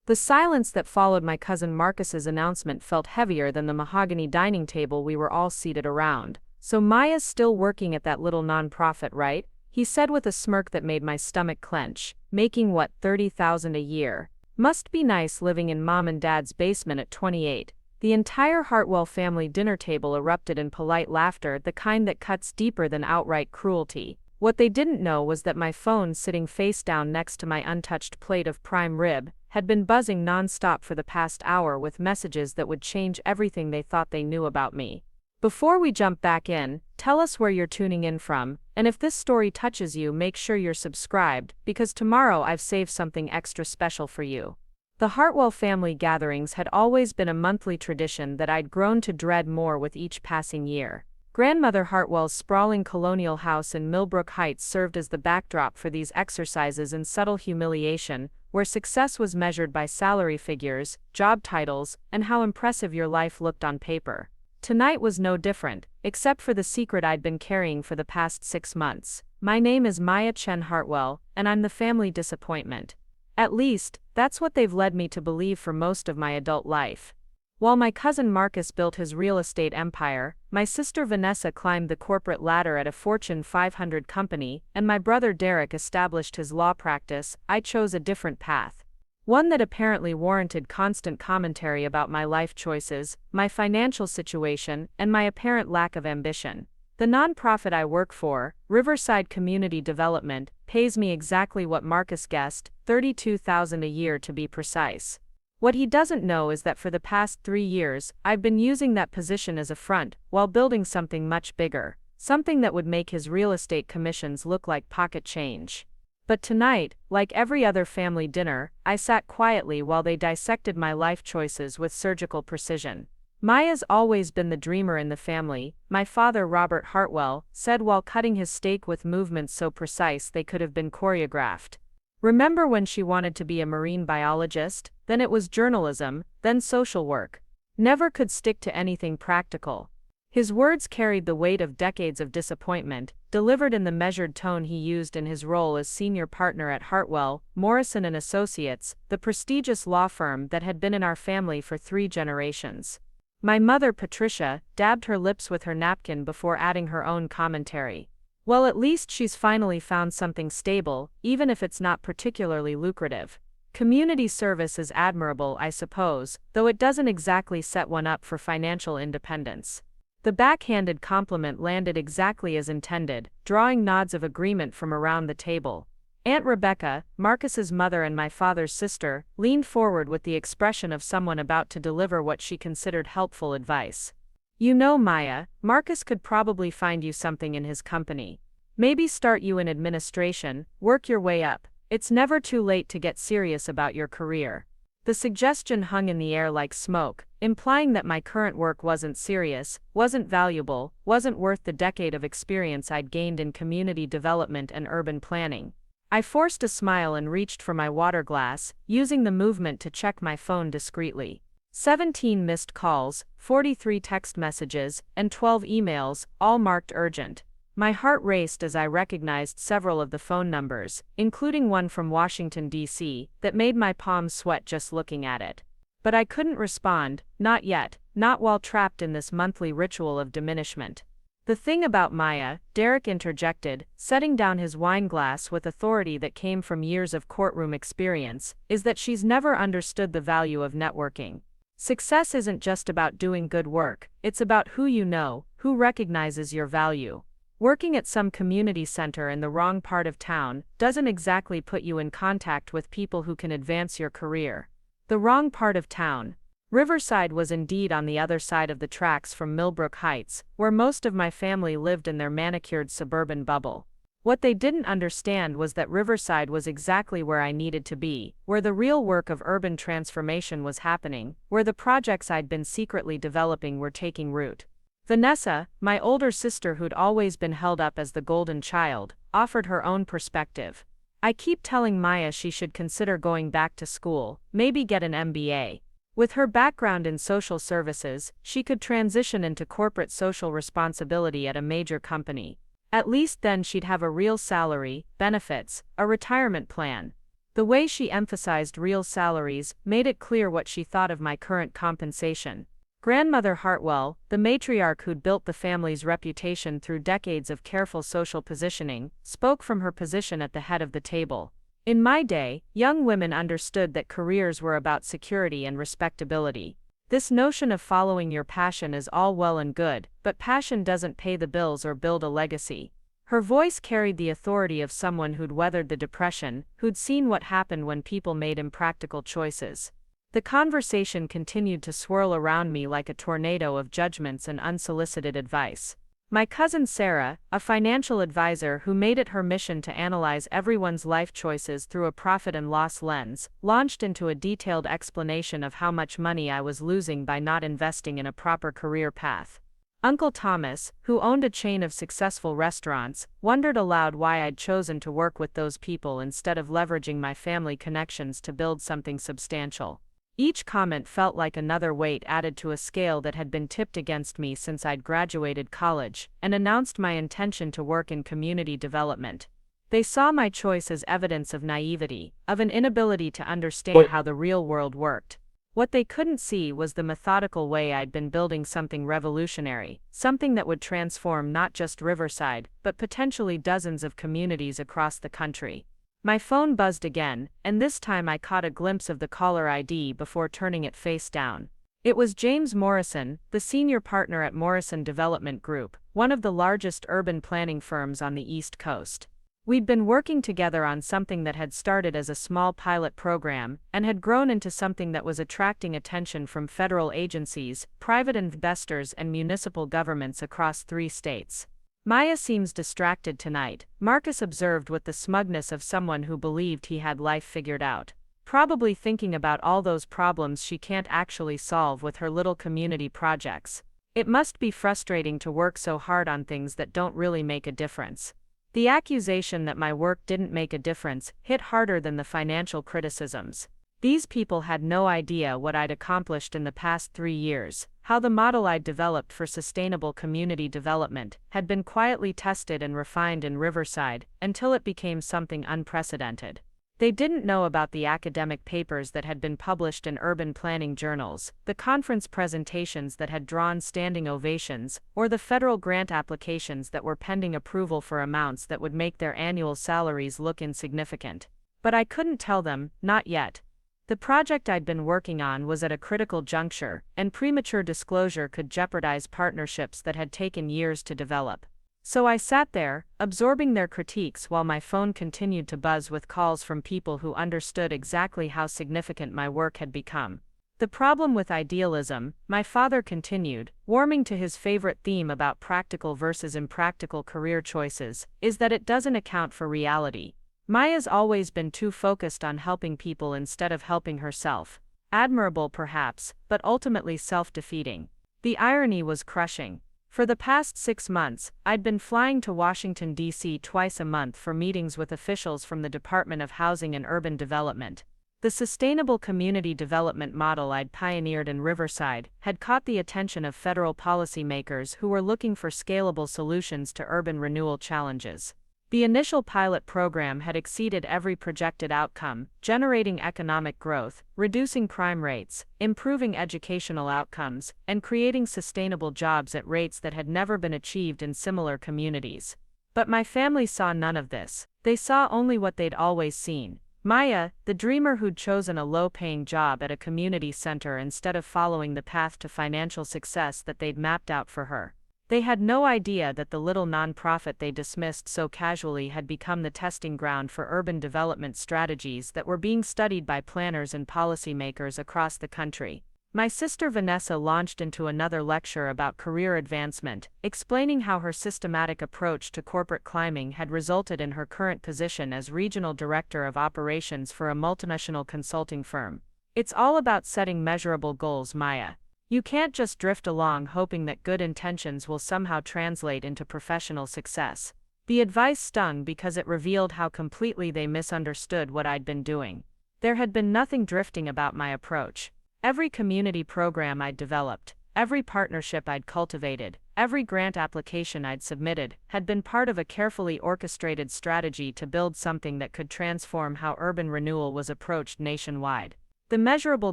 The silence that followed my cousin Marcus's announcement felt heavier than the mahogany dining table we were all seated around. "So Maya's still working at that little nonprofit, right?" he said with a smirk that made my stomach clench. "Making what, 30,000 a year? Must be nice living in mom and dad's basement at 28. The entire Hartwell family dinner table erupted in polite laughter, the kind that cuts deeper than outright cruelty. What they didn't know was that my phone, sitting face down next to my untouched plate of prime rib, had been buzzing non-stop for the past hour with messages that would change everything they thought they knew about me. Before we jump back in, tell us where you're tuning in from, and if this story touches you, make sure you're subscribed, because tomorrow I've saved something extra special for you. The Hartwell family gatherings had always been a monthly tradition that I'd grown to dread more with each passing year. Grandmother Hartwell's sprawling colonial house in Millbrook Heights served as the backdrop for these exercises in subtle humiliation, where success was measured by salary figures, job titles, and how impressive your life looked on paper. Tonight was no different, except for the secret I'd been carrying for the past 6 months. My name is Maya Chen Hartwell, and I'm the family disappointment. At least, that's what they've led me to believe for most of my adult life. While my cousin Marcus built his real estate empire, my sister Vanessa climbed the corporate ladder at a Fortune 500 company, and my brother Derek established his law practice, I chose a different path. One that apparently warranted constant commentary about my life choices, my financial situation, and my apparent lack of ambition. The nonprofit I work for, Riverside Community Development, pays me exactly what Marcus guessed, $32,000 a year to be precise. What he doesn't know is that for the past 3 years, I've been using that position as a front, while building something much bigger, something that would make his real estate commissions look like pocket change. But tonight, like every other family dinner, I sat quietly while they dissected my life choices with surgical precision. "Maya's always been the dreamer in the family," my father Robert Hartwell said while cutting his steak with movements so precise they could have been choreographed. "Remember when she wanted to be a marine biologist? Then it was journalism, then social work. Never could stick to anything practical." His words carried the weight of decades of disappointment, delivered in the measured tone he used in his role as senior partner at Hartwell, Morrison and Associates, the prestigious law firm that had been in our family for 3 generations. My mother, Patricia, dabbed her lips with her napkin before adding her own commentary. "Well, at least she's finally found something stable, even if it's not particularly lucrative. Community service is admirable, I suppose, though it doesn't exactly set one up for financial independence." The backhanded compliment landed exactly as intended, drawing nods of agreement from around the table. Aunt Rebecca, Marcus's mother and my father's sister, leaned forward with the expression of someone about to deliver what she considered helpful advice. "You know, Maya, Marcus could probably find you something in his company. Maybe start you in administration, work your way up. It's never too late to get serious about your career." The suggestion hung in the air like smoke, implying that my current work wasn't serious, wasn't valuable, wasn't worth the decade of experience I'd gained in community development and urban planning. I forced a smile and reached for my water glass, using the movement to check my phone discreetly. 17 missed calls, 43 text messages, and 12 emails, all marked urgent. My heart raced as I recognized several of the phone numbers, including one from Washington, D.C., that made my palms sweat just looking at it. But I couldn't respond, not yet, not while trapped in this monthly ritual of diminishment. "The thing about Maya," Derek interjected, setting down his wine glass with authority that came from years of courtroom experience, "is that she's never understood the value of networking. Success isn't just about doing good work, it's about who you know, who recognizes your value. Working at some community center in the wrong part of town doesn't exactly put you in contact with people who can advance your career." The wrong part of town. Riverside was indeed on the other side of the tracks from Millbrook Heights, where most of my family lived in their manicured suburban bubble. What they didn't understand was that Riverside was exactly where I needed to be, where the real work of urban transformation was happening, where the projects I'd been secretly developing were taking root. Vanessa, my older sister who'd always been held up as the golden child, offered her own perspective. "I keep telling Maya she should consider going back to school, maybe get an MBA. With her background in social services, she could transition into corporate social responsibility at a major company. At least then she'd have a real salary, benefits, a retirement plan." The way she emphasized real salaries made it clear what she thought of my current compensation. Grandmother Hartwell, the matriarch who'd built the family's reputation through decades of careful social positioning, spoke from her position at the head of the table. In my day, young women understood that careers were about security and respectability. This notion of following your passion is all well and good, but passion doesn't pay the bills or build a legacy. Her voice carried the authority of someone who'd weathered the Depression, who'd seen what happened when people made impractical choices. The conversation continued to swirl around me like a tornado of judgments and unsolicited advice. My cousin Sarah, a financial advisor who made it her mission to analyze everyone's life choices through a profit and loss lens, launched into a detailed explanation of how much money I was losing by not investing in a proper career path. Uncle Thomas, who owned a chain of successful restaurants, wondered aloud why I'd chosen to work with those people instead of leveraging my family connections to build something substantial. Each comment felt like another weight added to a scale that had been tipped against me since I'd graduated college and announced my intention to work in community development. They saw my choice as evidence of naivety, of an inability to understand how the real world worked. What they couldn't see was the methodical way I'd been building something revolutionary, something that would transform not just Riverside, but potentially dozens of communities across the country. My phone buzzed again, and this time I caught a glimpse of the caller ID before turning it face down. It was James Morrison, the senior partner at Morrison Development Group, one of the largest urban planning firms on the East Coast. We'd been working together on something that had started as a small pilot program and had grown into something that was attracting attention from federal agencies, private investors, and municipal governments across 3 states. "Maya seems distracted tonight," Marcus observed with the smugness of someone who believed he had life figured out. "Probably thinking about all those problems she can't actually solve with her little community projects. It must be frustrating to work so hard on things that don't really make a difference." The accusation that my work didn't make a difference hit harder than the financial criticisms. These people had no idea what I'd accomplished in the past 3 years, how the model I'd developed for sustainable community development had been quietly tested and refined in Riverside until it became something unprecedented. They didn't know about the academic papers that had been published in urban planning journals, the conference presentations that had drawn standing ovations, or the federal grant applications that were pending approval for amounts that would make their annual salaries look insignificant. But I couldn't tell them, not yet. The project I'd been working on was at a critical juncture, and premature disclosure could jeopardize partnerships that had taken years to develop. So I sat there, absorbing their critiques while my phone continued to buzz with calls from people who understood exactly how significant my work had become. "The problem with idealism," my father continued, warming to his favorite theme about practical versus impractical career choices, "is that it doesn't account for reality. Maya's always been too focused on helping people instead of helping herself. Admirable perhaps, but ultimately self-defeating." The irony was crushing. For the past 6 months, I'd been flying to Washington, D.C. twice a month for meetings with officials from the Department of Housing and Urban Development. The sustainable community development model I'd pioneered in Riverside had caught the attention of federal policymakers who were looking for scalable solutions to urban renewal challenges. The initial pilot program had exceeded every projected outcome, generating economic growth, reducing crime rates, improving educational outcomes, and creating sustainable jobs at rates that had never been achieved in similar communities. But my family saw none of this. They saw only what they'd always seen. Maya, the dreamer who'd chosen a low-paying job at a community center instead of following the path to financial success that they'd mapped out for her. They had no idea that the little nonprofit they dismissed so casually had become the testing ground for urban development strategies that were being studied by planners and policymakers across the country. My sister Vanessa launched into another lecture about career advancement, explaining how her systematic approach to corporate climbing had resulted in her current position as regional director of operations for a multinational consulting firm. "It's all about setting measurable goals, Maya. You can't just drift along hoping that good intentions will somehow translate into professional success." The advice stung because it revealed how completely they misunderstood what I'd been doing. There had been nothing drifting about my approach. Every community program I'd developed, every partnership I'd cultivated, Every grant application I'd submitted had been part of a carefully orchestrated strategy to build something that could transform how urban renewal was approached nationwide. The measurable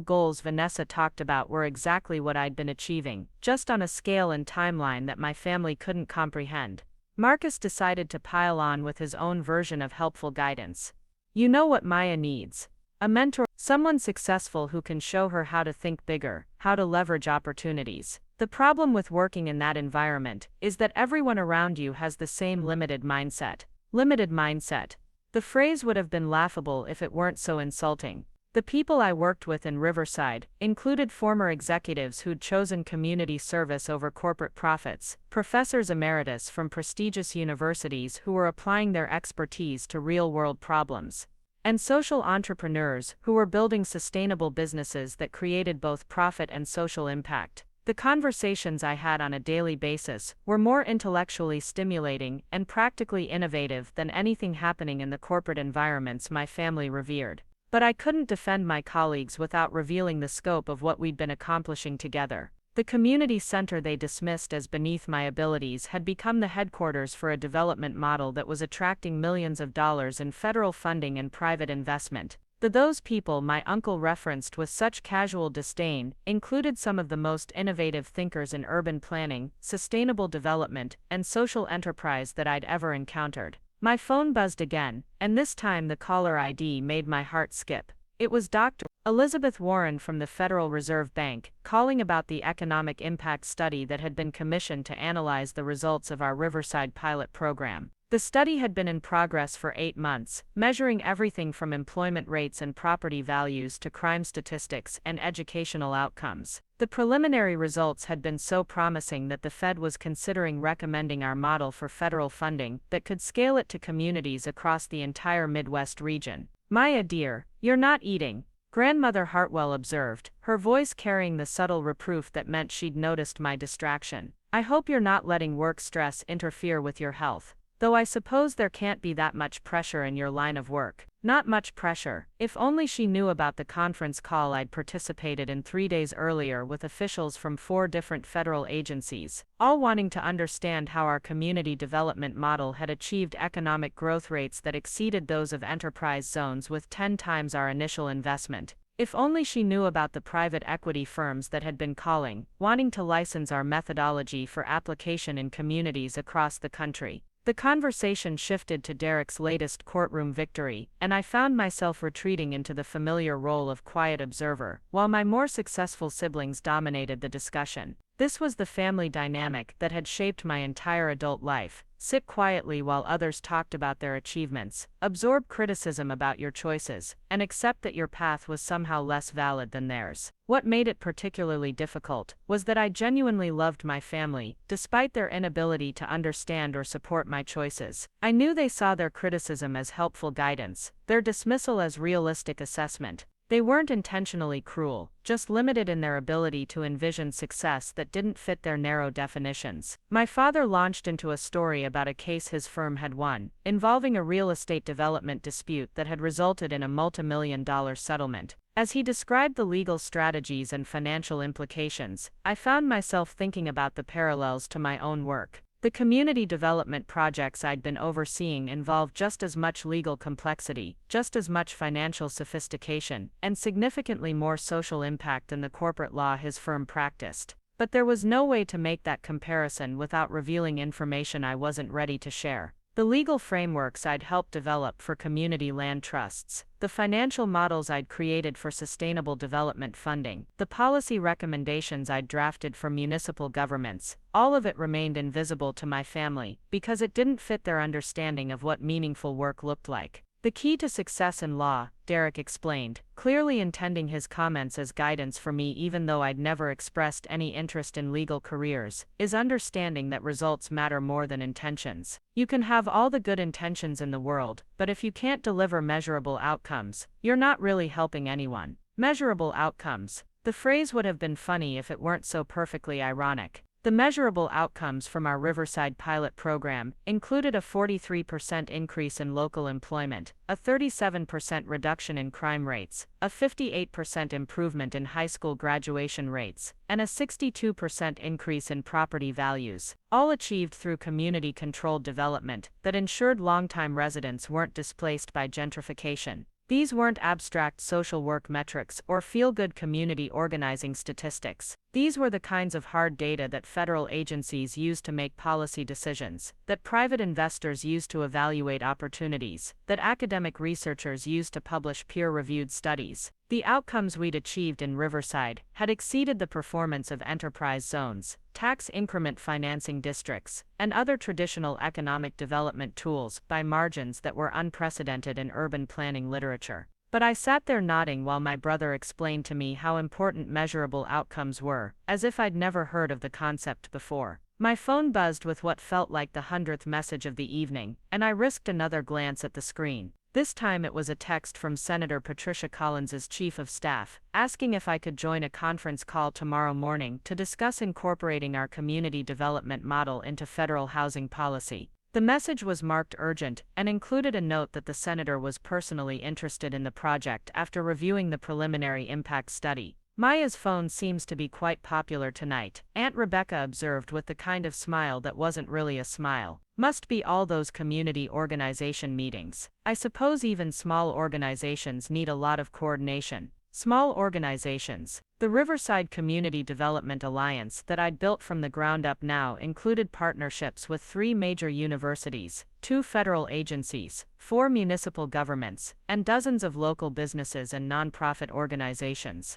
goals Vanessa talked about were exactly what I'd been achieving, just on a scale and timeline that my family couldn't comprehend. Marcus decided to pile on with his own version of helpful guidance. You know what Maya needs. A mentor, someone successful who can show her how to think bigger, how to leverage opportunities. The problem with working in that environment is that everyone around you has the same limited mindset. Limited mindset. The phrase would have been laughable if it weren't so insulting. The people I worked with in Riverside included former executives who'd chosen community service over corporate profits, professors emeritus from prestigious universities who were applying their expertise to real-world problems, and social entrepreneurs who were building sustainable businesses that created both profit and social impact. The conversations I had on a daily basis were more intellectually stimulating and practically innovative than anything happening in the corporate environments my family revered. But I couldn't defend my colleagues without revealing the scope of what we'd been accomplishing together. The community center they dismissed as beneath my abilities had become the headquarters for a development model that was attracting millions of dollars in federal funding and private investment. Those people my uncle referenced with such casual disdain included some of the most innovative thinkers in urban planning, sustainable development, and social enterprise that I'd ever encountered. My phone buzzed again, and this time the caller ID made my heart skip. It was Dr. Elizabeth Warren from the Federal Reserve Bank, calling about the economic impact study that had been commissioned to analyze the results of our Riverside pilot program. The study had been in progress for 8 months, measuring everything from employment rates and property values to crime statistics and educational outcomes. The preliminary results had been so promising that the Fed was considering recommending our model for federal funding that could scale it to communities across the entire Midwest region. Maya dear, you're not eating, Grandmother Hartwell observed, her voice carrying the subtle reproof that meant she'd noticed my distraction. I hope you're not letting work stress interfere with your health. Though I suppose there can't be that much pressure in your line of work. Not much pressure. If only she knew about the conference call I'd participated in 3 days earlier with officials from 4 different federal agencies, all wanting to understand how our community development model had achieved economic growth rates that exceeded those of enterprise zones with 10 times our initial investment. If only she knew about the private equity firms that had been calling, wanting to license our methodology for application in communities across the country. The conversation shifted to Derek's latest courtroom victory, and I found myself retreating into the familiar role of quiet observer, while my more successful siblings dominated the discussion. This was the family dynamic that had shaped my entire adult life. Sit quietly while others talked about their achievements, absorb criticism about your choices, and accept that your path was somehow less valid than theirs. What made it particularly difficult was that I genuinely loved my family, despite their inability to understand or support my choices. I knew they saw their criticism as helpful guidance, their dismissal as realistic assessment. They weren't intentionally cruel, just limited in their ability to envision success that didn't fit their narrow definitions. My father launched into a story about a case his firm had won, involving a real estate development dispute that had resulted in a multi-million-dollar settlement. As he described the legal strategies and financial implications, I found myself thinking about the parallels to my own work. The community development projects I'd been overseeing involved just as much legal complexity, just as much financial sophistication, and significantly more social impact than the corporate law his firm practiced. But there was no way to make that comparison without revealing information I wasn't ready to share. The legal frameworks I'd helped develop for community land trusts, the financial models I'd created for sustainable development funding, the policy recommendations I'd drafted for municipal governments, all of it remained invisible to my family because it didn't fit their understanding of what meaningful work looked like. The key to success in law, Derek explained, clearly intending his comments as guidance for me even though I'd never expressed any interest in legal careers, is understanding that results matter more than intentions. You can have all the good intentions in the world, but if you can't deliver measurable outcomes, you're not really helping anyone. Measurable outcomes. The phrase would have been funny if it weren't so perfectly ironic. The measurable outcomes from our Riverside pilot program included a 43% increase in local employment, a 37% reduction in crime rates, a 58% improvement in high school graduation rates, and a 62% increase in property values, all achieved through community-controlled development that ensured longtime residents weren't displaced by gentrification. These weren't abstract social work metrics or feel-good community organizing statistics. These were the kinds of hard data that federal agencies use to make policy decisions, that private investors use to evaluate opportunities, that academic researchers use to publish peer-reviewed studies. The outcomes we'd achieved in Riverside had exceeded the performance of enterprise zones, tax increment financing districts, and other traditional economic development tools by margins that were unprecedented in urban planning literature. But I sat there nodding while my brother explained to me how important measurable outcomes were, as if I'd never heard of the concept before. My phone buzzed with what felt like the 100th message of the evening, and I risked another glance at the screen. This time it was a text from Senator Patricia Collins's chief of staff, asking if I could join a conference call tomorrow morning to discuss incorporating our community development model into federal housing policy. The message was marked urgent and included a note that the senator was personally interested in the project after reviewing the preliminary impact study. Maya's phone seems to be quite popular tonight, Aunt Rebecca observed with the kind of smile that wasn't really a smile. Must be all those community organization meetings. I suppose even small organizations need a lot of coordination. Small organizations. The Riverside Community Development Alliance that I'd built from the ground up now included partnerships with 3 major universities, 2 federal agencies, 4 municipal governments, and dozens of local businesses and nonprofit organizations.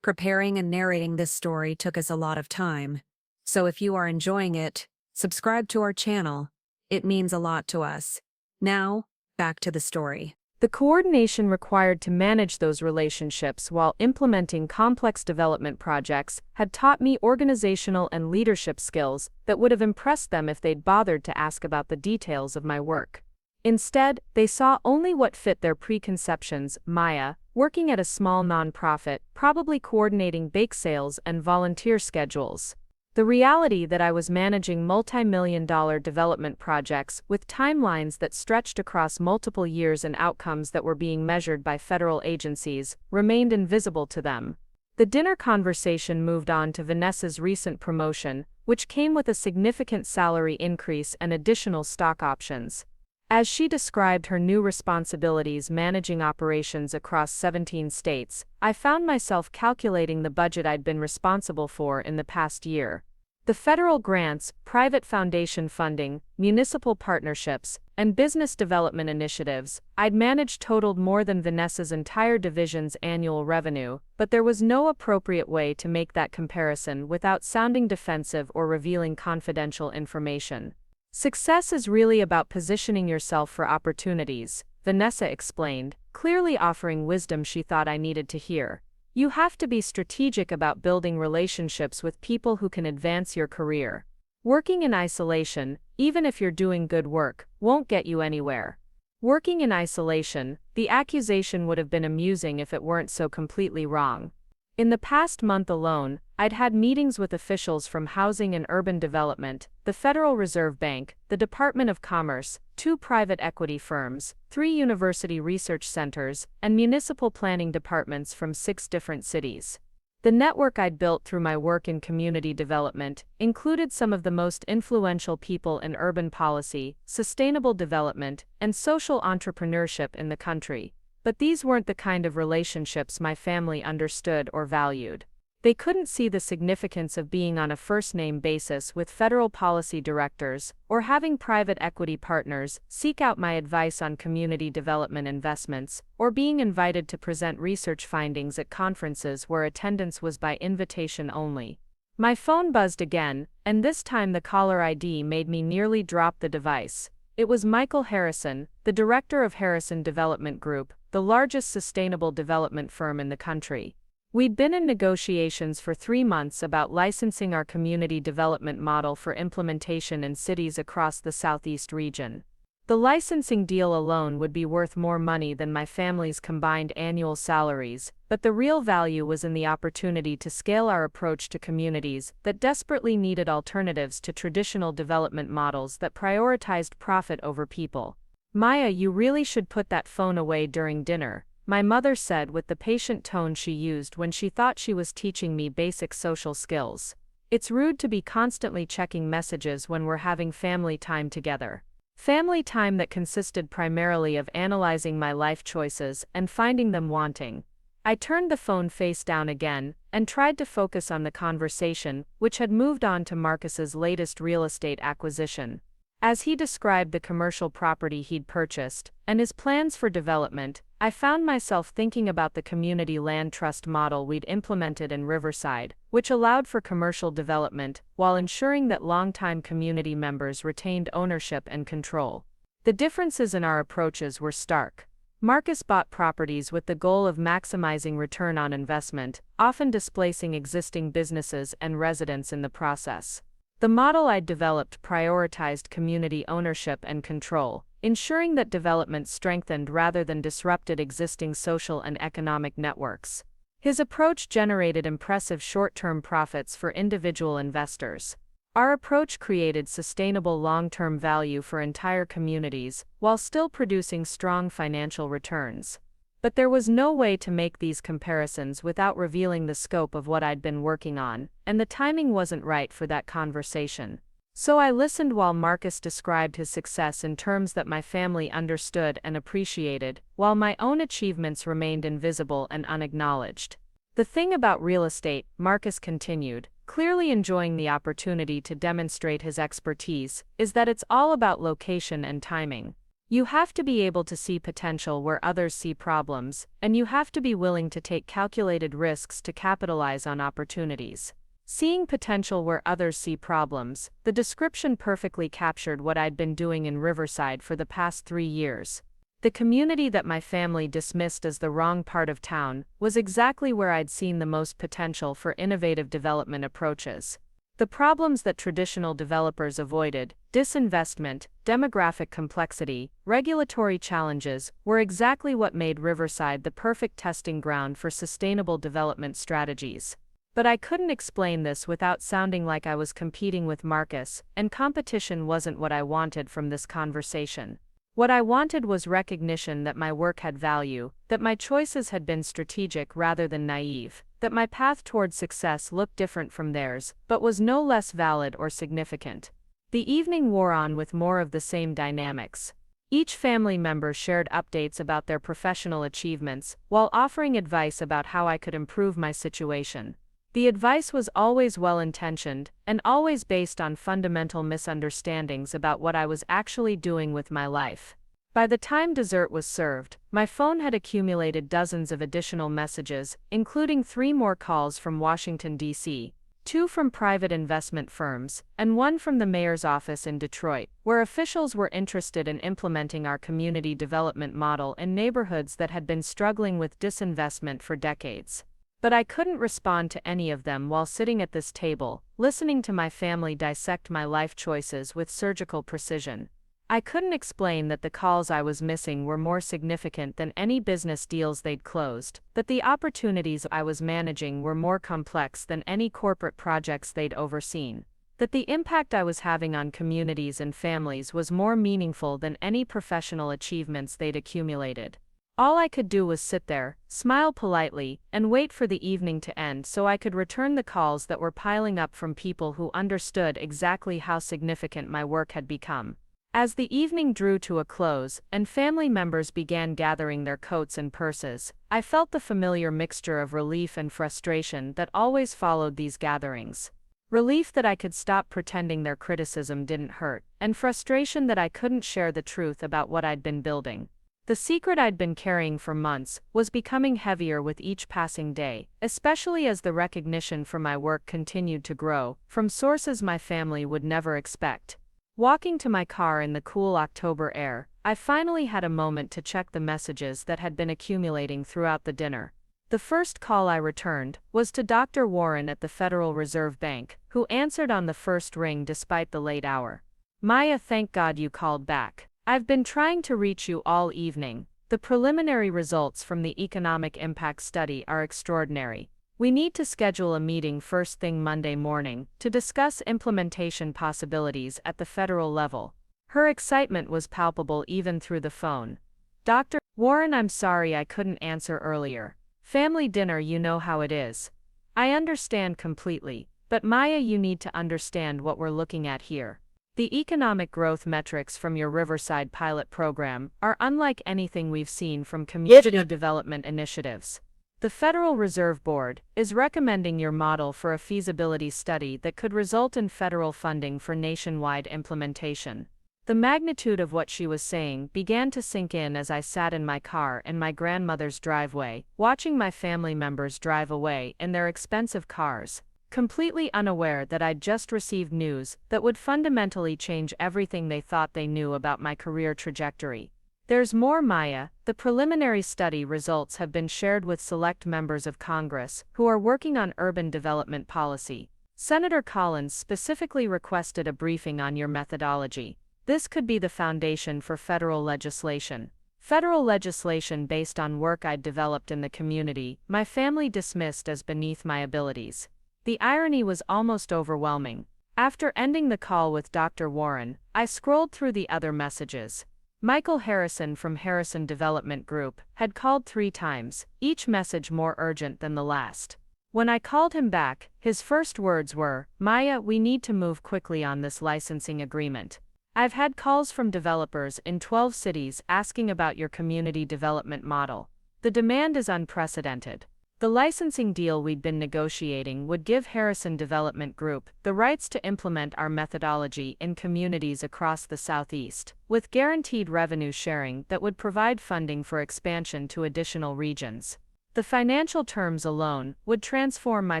Preparing and narrating this story took us a lot of time. So if you are enjoying it, subscribe to our channel. It means a lot to us. Now, back to the story. The coordination required to manage those relationships while implementing complex development projects had taught me organizational and leadership skills that would have impressed them if they'd bothered to ask about the details of my work. Instead, they saw only what fit their preconceptions. Maya, working at a small nonprofit, probably coordinating bake sales and volunteer schedules. The reality that I was managing multi-million-dollar development projects with timelines that stretched across multiple years and outcomes that were being measured by federal agencies remained invisible to them. The dinner conversation moved on to Vanessa's recent promotion, which came with a significant salary increase and additional stock options. As she described her new responsibilities managing operations across 17 states, I found myself calculating the budget I'd been responsible for in the past year. The federal grants, private foundation funding, municipal partnerships, and business development initiatives I'd managed totaled more than Vanessa's entire division's annual revenue, but there was no appropriate way to make that comparison without sounding defensive or revealing confidential information. Success is really about positioning yourself for opportunities, Vanessa explained, clearly offering wisdom she thought I needed to hear. You have to be strategic about building relationships with people who can advance your career. Working in isolation, even if you're doing good work, won't get you anywhere. Working in isolation, the accusation would have been amusing if it weren't so completely wrong. In the past month alone, I'd had meetings with officials from Housing and Urban Development, the Federal Reserve Bank, the Department of Commerce, 2 private equity firms, 3 university research centers, and municipal planning departments from 6 different cities. The network I'd built through my work in community development included some of the most influential people in urban policy, sustainable development, and social entrepreneurship in the country. But these weren't the kind of relationships my family understood or valued. They couldn't see the significance of being on a first-name basis with federal policy directors, or having private equity partners seek out my advice on community development investments, or being invited to present research findings at conferences where attendance was by invitation only. My phone buzzed again, and this time the caller ID made me nearly drop the device. It was Michael Harrison, the director of Harrison Development Group, the largest sustainable development firm in the country. We'd been in negotiations for 3 months about licensing our community development model for implementation in cities across the Southeast region. The licensing deal alone would be worth more money than my family's combined annual salaries, but the real value was in the opportunity to scale our approach to communities that desperately needed alternatives to traditional development models that prioritized profit over people. "Maya, you really should put that phone away during dinner," my mother said with the patient tone she used when she thought she was teaching me basic social skills. "It's rude to be constantly checking messages when we're having family time together." Family time that consisted primarily of analyzing my life choices and finding them wanting. I turned the phone face down again and tried to focus on the conversation, which had moved on to Marcus's latest real estate acquisition. As he described the commercial property he'd purchased and his plans for development, I found myself thinking about the community land trust model we'd implemented in Riverside, which allowed for commercial development while ensuring that longtime community members retained ownership and control. The differences in our approaches were stark. Marcus bought properties with the goal of maximizing return on investment, often displacing existing businesses and residents in the process. The model I'd developed prioritized community ownership and control, ensuring that development strengthened rather than disrupted existing social and economic networks. His approach generated impressive short-term profits for individual investors. Our approach created sustainable long-term value for entire communities, while still producing strong financial returns. But there was no way to make these comparisons without revealing the scope of what I'd been working on, and the timing wasn't right for that conversation. So I listened while Marcus described his success in terms that my family understood and appreciated, while my own achievements remained invisible and unacknowledged. "The thing about real estate," Marcus continued, clearly enjoying the opportunity to demonstrate his expertise, "is that it's all about location and timing. You have to be able to see potential where others see problems, and you have to be willing to take calculated risks to capitalize on opportunities." Seeing potential where others see problems, the description perfectly captured what I'd been doing in Riverside for the past 3 years. The community that my family dismissed as the wrong part of town was exactly where I'd seen the most potential for innovative development approaches. The problems that traditional developers avoided, disinvestment, demographic complexity, regulatory challenges, were exactly what made Riverside the perfect testing ground for sustainable development strategies. But I couldn't explain this without sounding like I was competing with Marcus, and competition wasn't what I wanted from this conversation. What I wanted was recognition that my work had value, that my choices had been strategic rather than naive, that my path toward success looked different from theirs, but was no less valid or significant. The evening wore on with more of the same dynamics. Each family member shared updates about their professional achievements, while offering advice about how I could improve my situation. The advice was always well-intentioned, and always based on fundamental misunderstandings about what I was actually doing with my life. By the time dessert was served, my phone had accumulated dozens of additional messages, including 3 more calls from Washington, D.C., 2 from private investment firms, and 1 from the mayor's office in Detroit, where officials were interested in implementing our community development model in neighborhoods that had been struggling with disinvestment for decades. But I couldn't respond to any of them while sitting at this table, listening to my family dissect my life choices with surgical precision. I couldn't explain that the calls I was missing were more significant than any business deals they'd closed, that the opportunities I was managing were more complex than any corporate projects they'd overseen, that the impact I was having on communities and families was more meaningful than any professional achievements they'd accumulated. All I could do was sit there, smile politely, and wait for the evening to end so I could return the calls that were piling up from people who understood exactly how significant my work had become. As the evening drew to a close, and family members began gathering their coats and purses, I felt the familiar mixture of relief and frustration that always followed these gatherings. Relief that I could stop pretending their criticism didn't hurt, and frustration that I couldn't share the truth about what I'd been building. The secret I'd been carrying for months was becoming heavier with each passing day, especially as the recognition for my work continued to grow, from sources my family would never expect. Walking to my car in the cool October air, I finally had a moment to check the messages that had been accumulating throughout the dinner. The first call I returned was to Dr. Warren at the Federal Reserve Bank, who answered on the first ring despite the late hour. "Maya, thank God you called back. I've been trying to reach you all evening. The preliminary results from the economic impact study are extraordinary. We need to schedule a meeting first thing Monday morning to discuss implementation possibilities at the federal level. Her excitement was palpable even through the phone. Dr. Warren, I'm sorry I couldn't answer earlier. Family dinner, you know how it is. I understand completely, but Maya, you need to understand what we're looking at here. The economic growth metrics from your Riverside pilot program are unlike anything we've seen from community development initiatives. The Federal Reserve Board is recommending your model for a feasibility study that could result in federal funding for nationwide implementation. The magnitude of what she was saying began to sink in as I sat in my car in my grandmother's driveway, watching my family members drive away in their expensive cars, completely unaware that I'd just received news that would fundamentally change everything they thought they knew about my career trajectory. There's more, Maya. The preliminary study results have been shared with select members of Congress who are working on urban development policy. Senator Collins specifically requested a briefing on your methodology. This could be the foundation for federal legislation. Federal legislation based on work I'd developed in the community, my family dismissed as beneath my abilities. The irony was almost overwhelming. After ending the call with Dr. Warren, I scrolled through the other messages. Michael Harrison from Harrison Development Group had called 3 times, each message more urgent than the last. When I called him back, his first words were, "Maya, we need to move quickly on this licensing agreement. I've had calls from developers in 12 cities asking about your community development model. The demand is unprecedented." The licensing deal we'd been negotiating would give Harrison Development Group the rights to implement our methodology in communities across the Southeast, with guaranteed revenue sharing that would provide funding for expansion to additional regions. The financial terms alone would transform my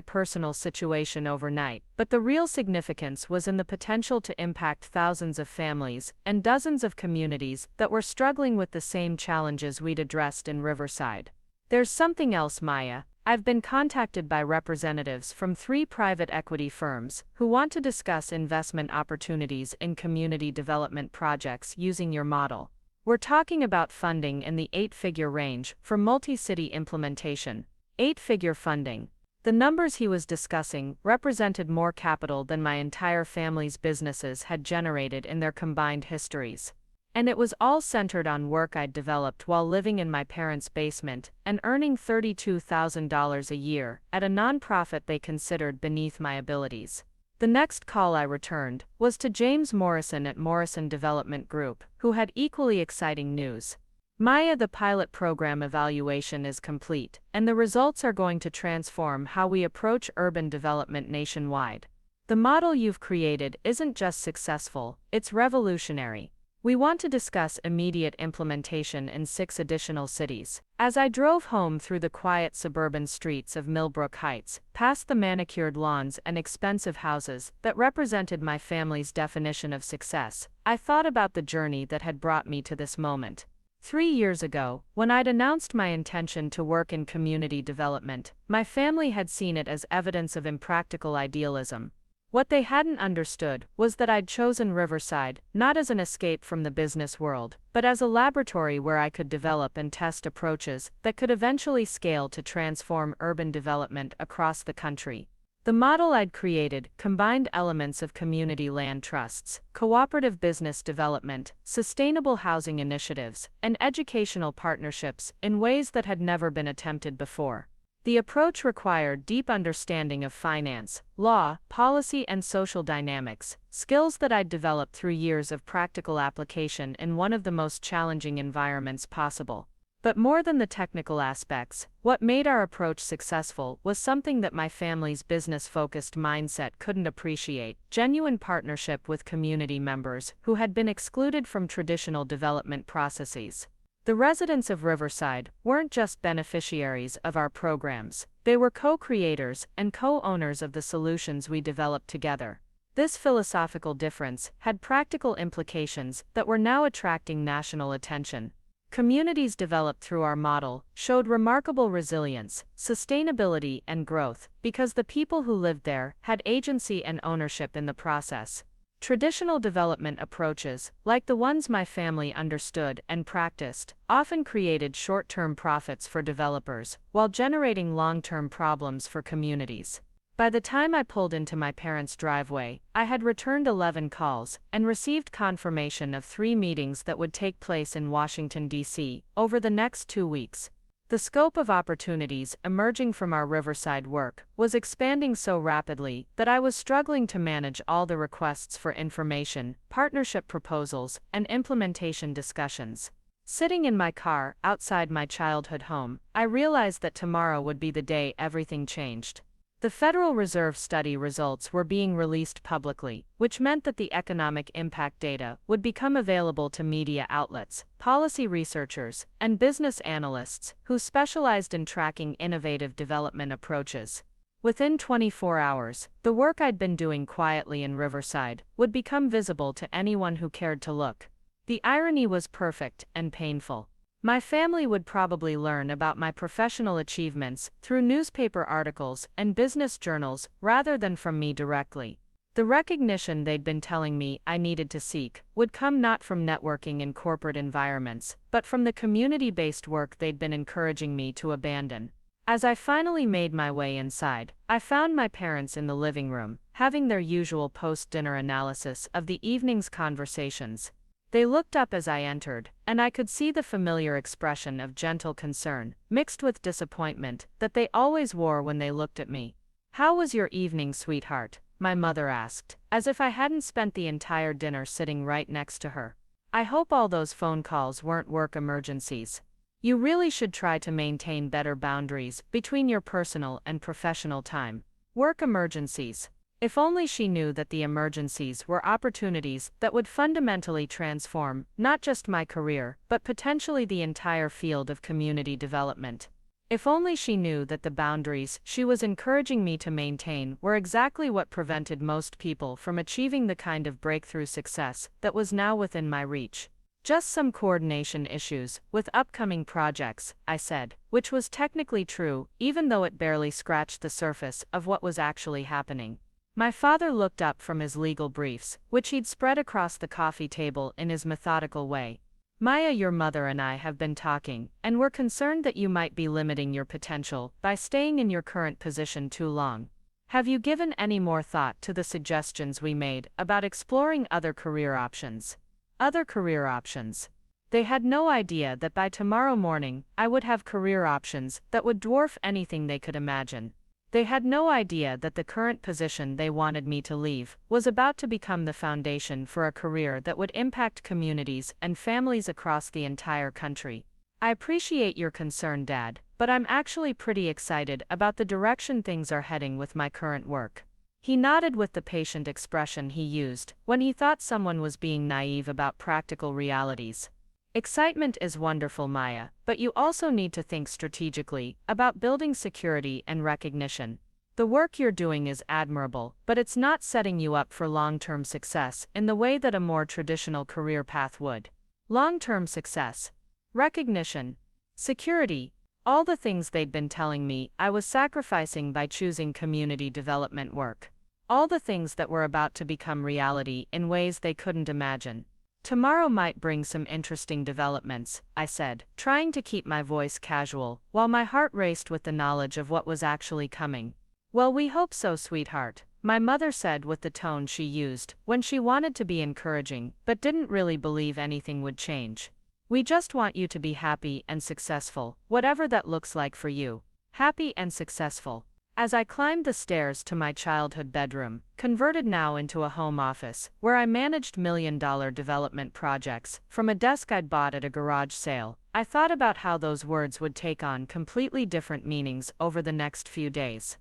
personal situation overnight, but the real significance was in the potential to impact thousands of families and dozens of communities that were struggling with the same challenges we'd addressed in Riverside. There's something else, Maya. I've been contacted by representatives from 3 private equity firms who want to discuss investment opportunities in community development projects using your model. We're talking about funding in the 8-figure range for multi-city implementation. 8-figure funding. The numbers he was discussing represented more capital than my entire family's businesses had generated in their combined histories. And it was all centered on work I'd developed while living in my parents' basement and earning $32,000 a year at a nonprofit they considered beneath my abilities. The next call I returned was to James Morrison at Morrison Development Group, who had equally exciting news. Maya, the pilot program evaluation is complete, and the results are going to transform how we approach urban development nationwide. The model you've created isn't just successful, it's revolutionary. We want to discuss immediate implementation in 6 additional cities. As I drove home through the quiet suburban streets of Millbrook Heights, past the manicured lawns and expensive houses that represented my family's definition of success, I thought about the journey that had brought me to this moment. 3 years ago, when I'd announced my intention to work in community development, my family had seen it as evidence of impractical idealism. What they hadn't understood was that I'd chosen Riverside not as an escape from the business world, but as a laboratory where I could develop and test approaches that could eventually scale to transform urban development across the country. The model I'd created combined elements of community land trusts, cooperative business development, sustainable housing initiatives, and educational partnerships in ways that had never been attempted before. The approach required deep understanding of finance, law, policy, and social dynamics, skills that I'd developed through years of practical application in one of the most challenging environments possible. But more than the technical aspects, what made our approach successful was something that my family's business-focused mindset couldn't appreciate: genuine partnership with community members who had been excluded from traditional development processes. The residents of Riverside weren't just beneficiaries of our programs, they were co-creators and co-owners of the solutions we developed together. This philosophical difference had practical implications that were now attracting national attention. Communities developed through our model showed remarkable resilience, sustainability, and growth because the people who lived there had agency and ownership in the process. Traditional development approaches, like the ones my family understood and practiced, often created short-term profits for developers while generating long-term problems for communities. By the time I pulled into my parents' driveway, I had returned 11 calls and received confirmation of 3 meetings that would take place in Washington, D.C., over the next 2 weeks. The scope of opportunities emerging from our Riverside work was expanding so rapidly that I was struggling to manage all the requests for information, partnership proposals, and implementation discussions. Sitting in my car outside my childhood home, I realized that tomorrow would be the day everything changed. The Federal Reserve study results were being released publicly, which meant that the economic impact data would become available to media outlets, policy researchers, and business analysts who specialized in tracking innovative development approaches. Within 24 hours, the work I'd been doing quietly in Riverside would become visible to anyone who cared to look. The irony was perfect and painful. My family would probably learn about my professional achievements through newspaper articles and business journals rather than from me directly. The recognition they'd been telling me I needed to seek would come not from networking in corporate environments, but from the community-based work they'd been encouraging me to abandon. As I finally made my way inside, I found my parents in the living room, having their usual post-dinner analysis of the evening's conversations. They looked up as I entered, and I could see the familiar expression of gentle concern, mixed with disappointment, that they always wore when they looked at me. "How was your evening, sweetheart?" my mother asked, as if I hadn't spent the entire dinner sitting right next to her. "I hope all those phone calls weren't work emergencies. You really should try to maintain better boundaries between your personal and professional time." Work emergencies. If only she knew that the emergencies were opportunities that would fundamentally transform not just my career, but potentially the entire field of community development. If only she knew that the boundaries she was encouraging me to maintain were exactly what prevented most people from achieving the kind of breakthrough success that was now within my reach. "Just some coordination issues with upcoming projects," I said, which was technically true, even though it barely scratched the surface of what was actually happening. My father looked up from his legal briefs, which he'd spread across the coffee table in his methodical way. "Maya, your mother and I have been talking, and we're concerned that you might be limiting your potential by staying in your current position too long. Have you given any more thought to the suggestions we made about exploring other career options?" Other career options. They had no idea that by tomorrow morning, I would have career options that would dwarf anything they could imagine. They had no idea that the current position they wanted me to leave was about to become the foundation for a career that would impact communities and families across the entire country. "I appreciate your concern, Dad, but I'm actually pretty excited about the direction things are heading with my current work." He nodded with the patient expression he used when he thought someone was being naive about practical realities. "Excitement is wonderful, Maya, but you also need to think strategically about building security and recognition. The work you're doing is admirable, but it's not setting you up for long-term success in the way that a more traditional career path would." Long-term success, recognition, security, all the things they'd been telling me I was sacrificing by choosing community development work. All the things that were about to become reality in ways they couldn't imagine. "Tomorrow might bring some interesting developments," I said, trying to keep my voice casual, while my heart raced with the knowledge of what was actually coming. "Well, we hope so, sweetheart," my mother said with the tone she used when she wanted to be encouraging but didn't really believe anything would change. "We just want you to be happy and successful, whatever that looks like for you. Happy and successful." As I climbed the stairs to my childhood bedroom, converted now into a home office, where I managed million-dollar development projects from a desk I'd bought at a garage sale, I thought about how those words would take on completely different meanings over the next few days.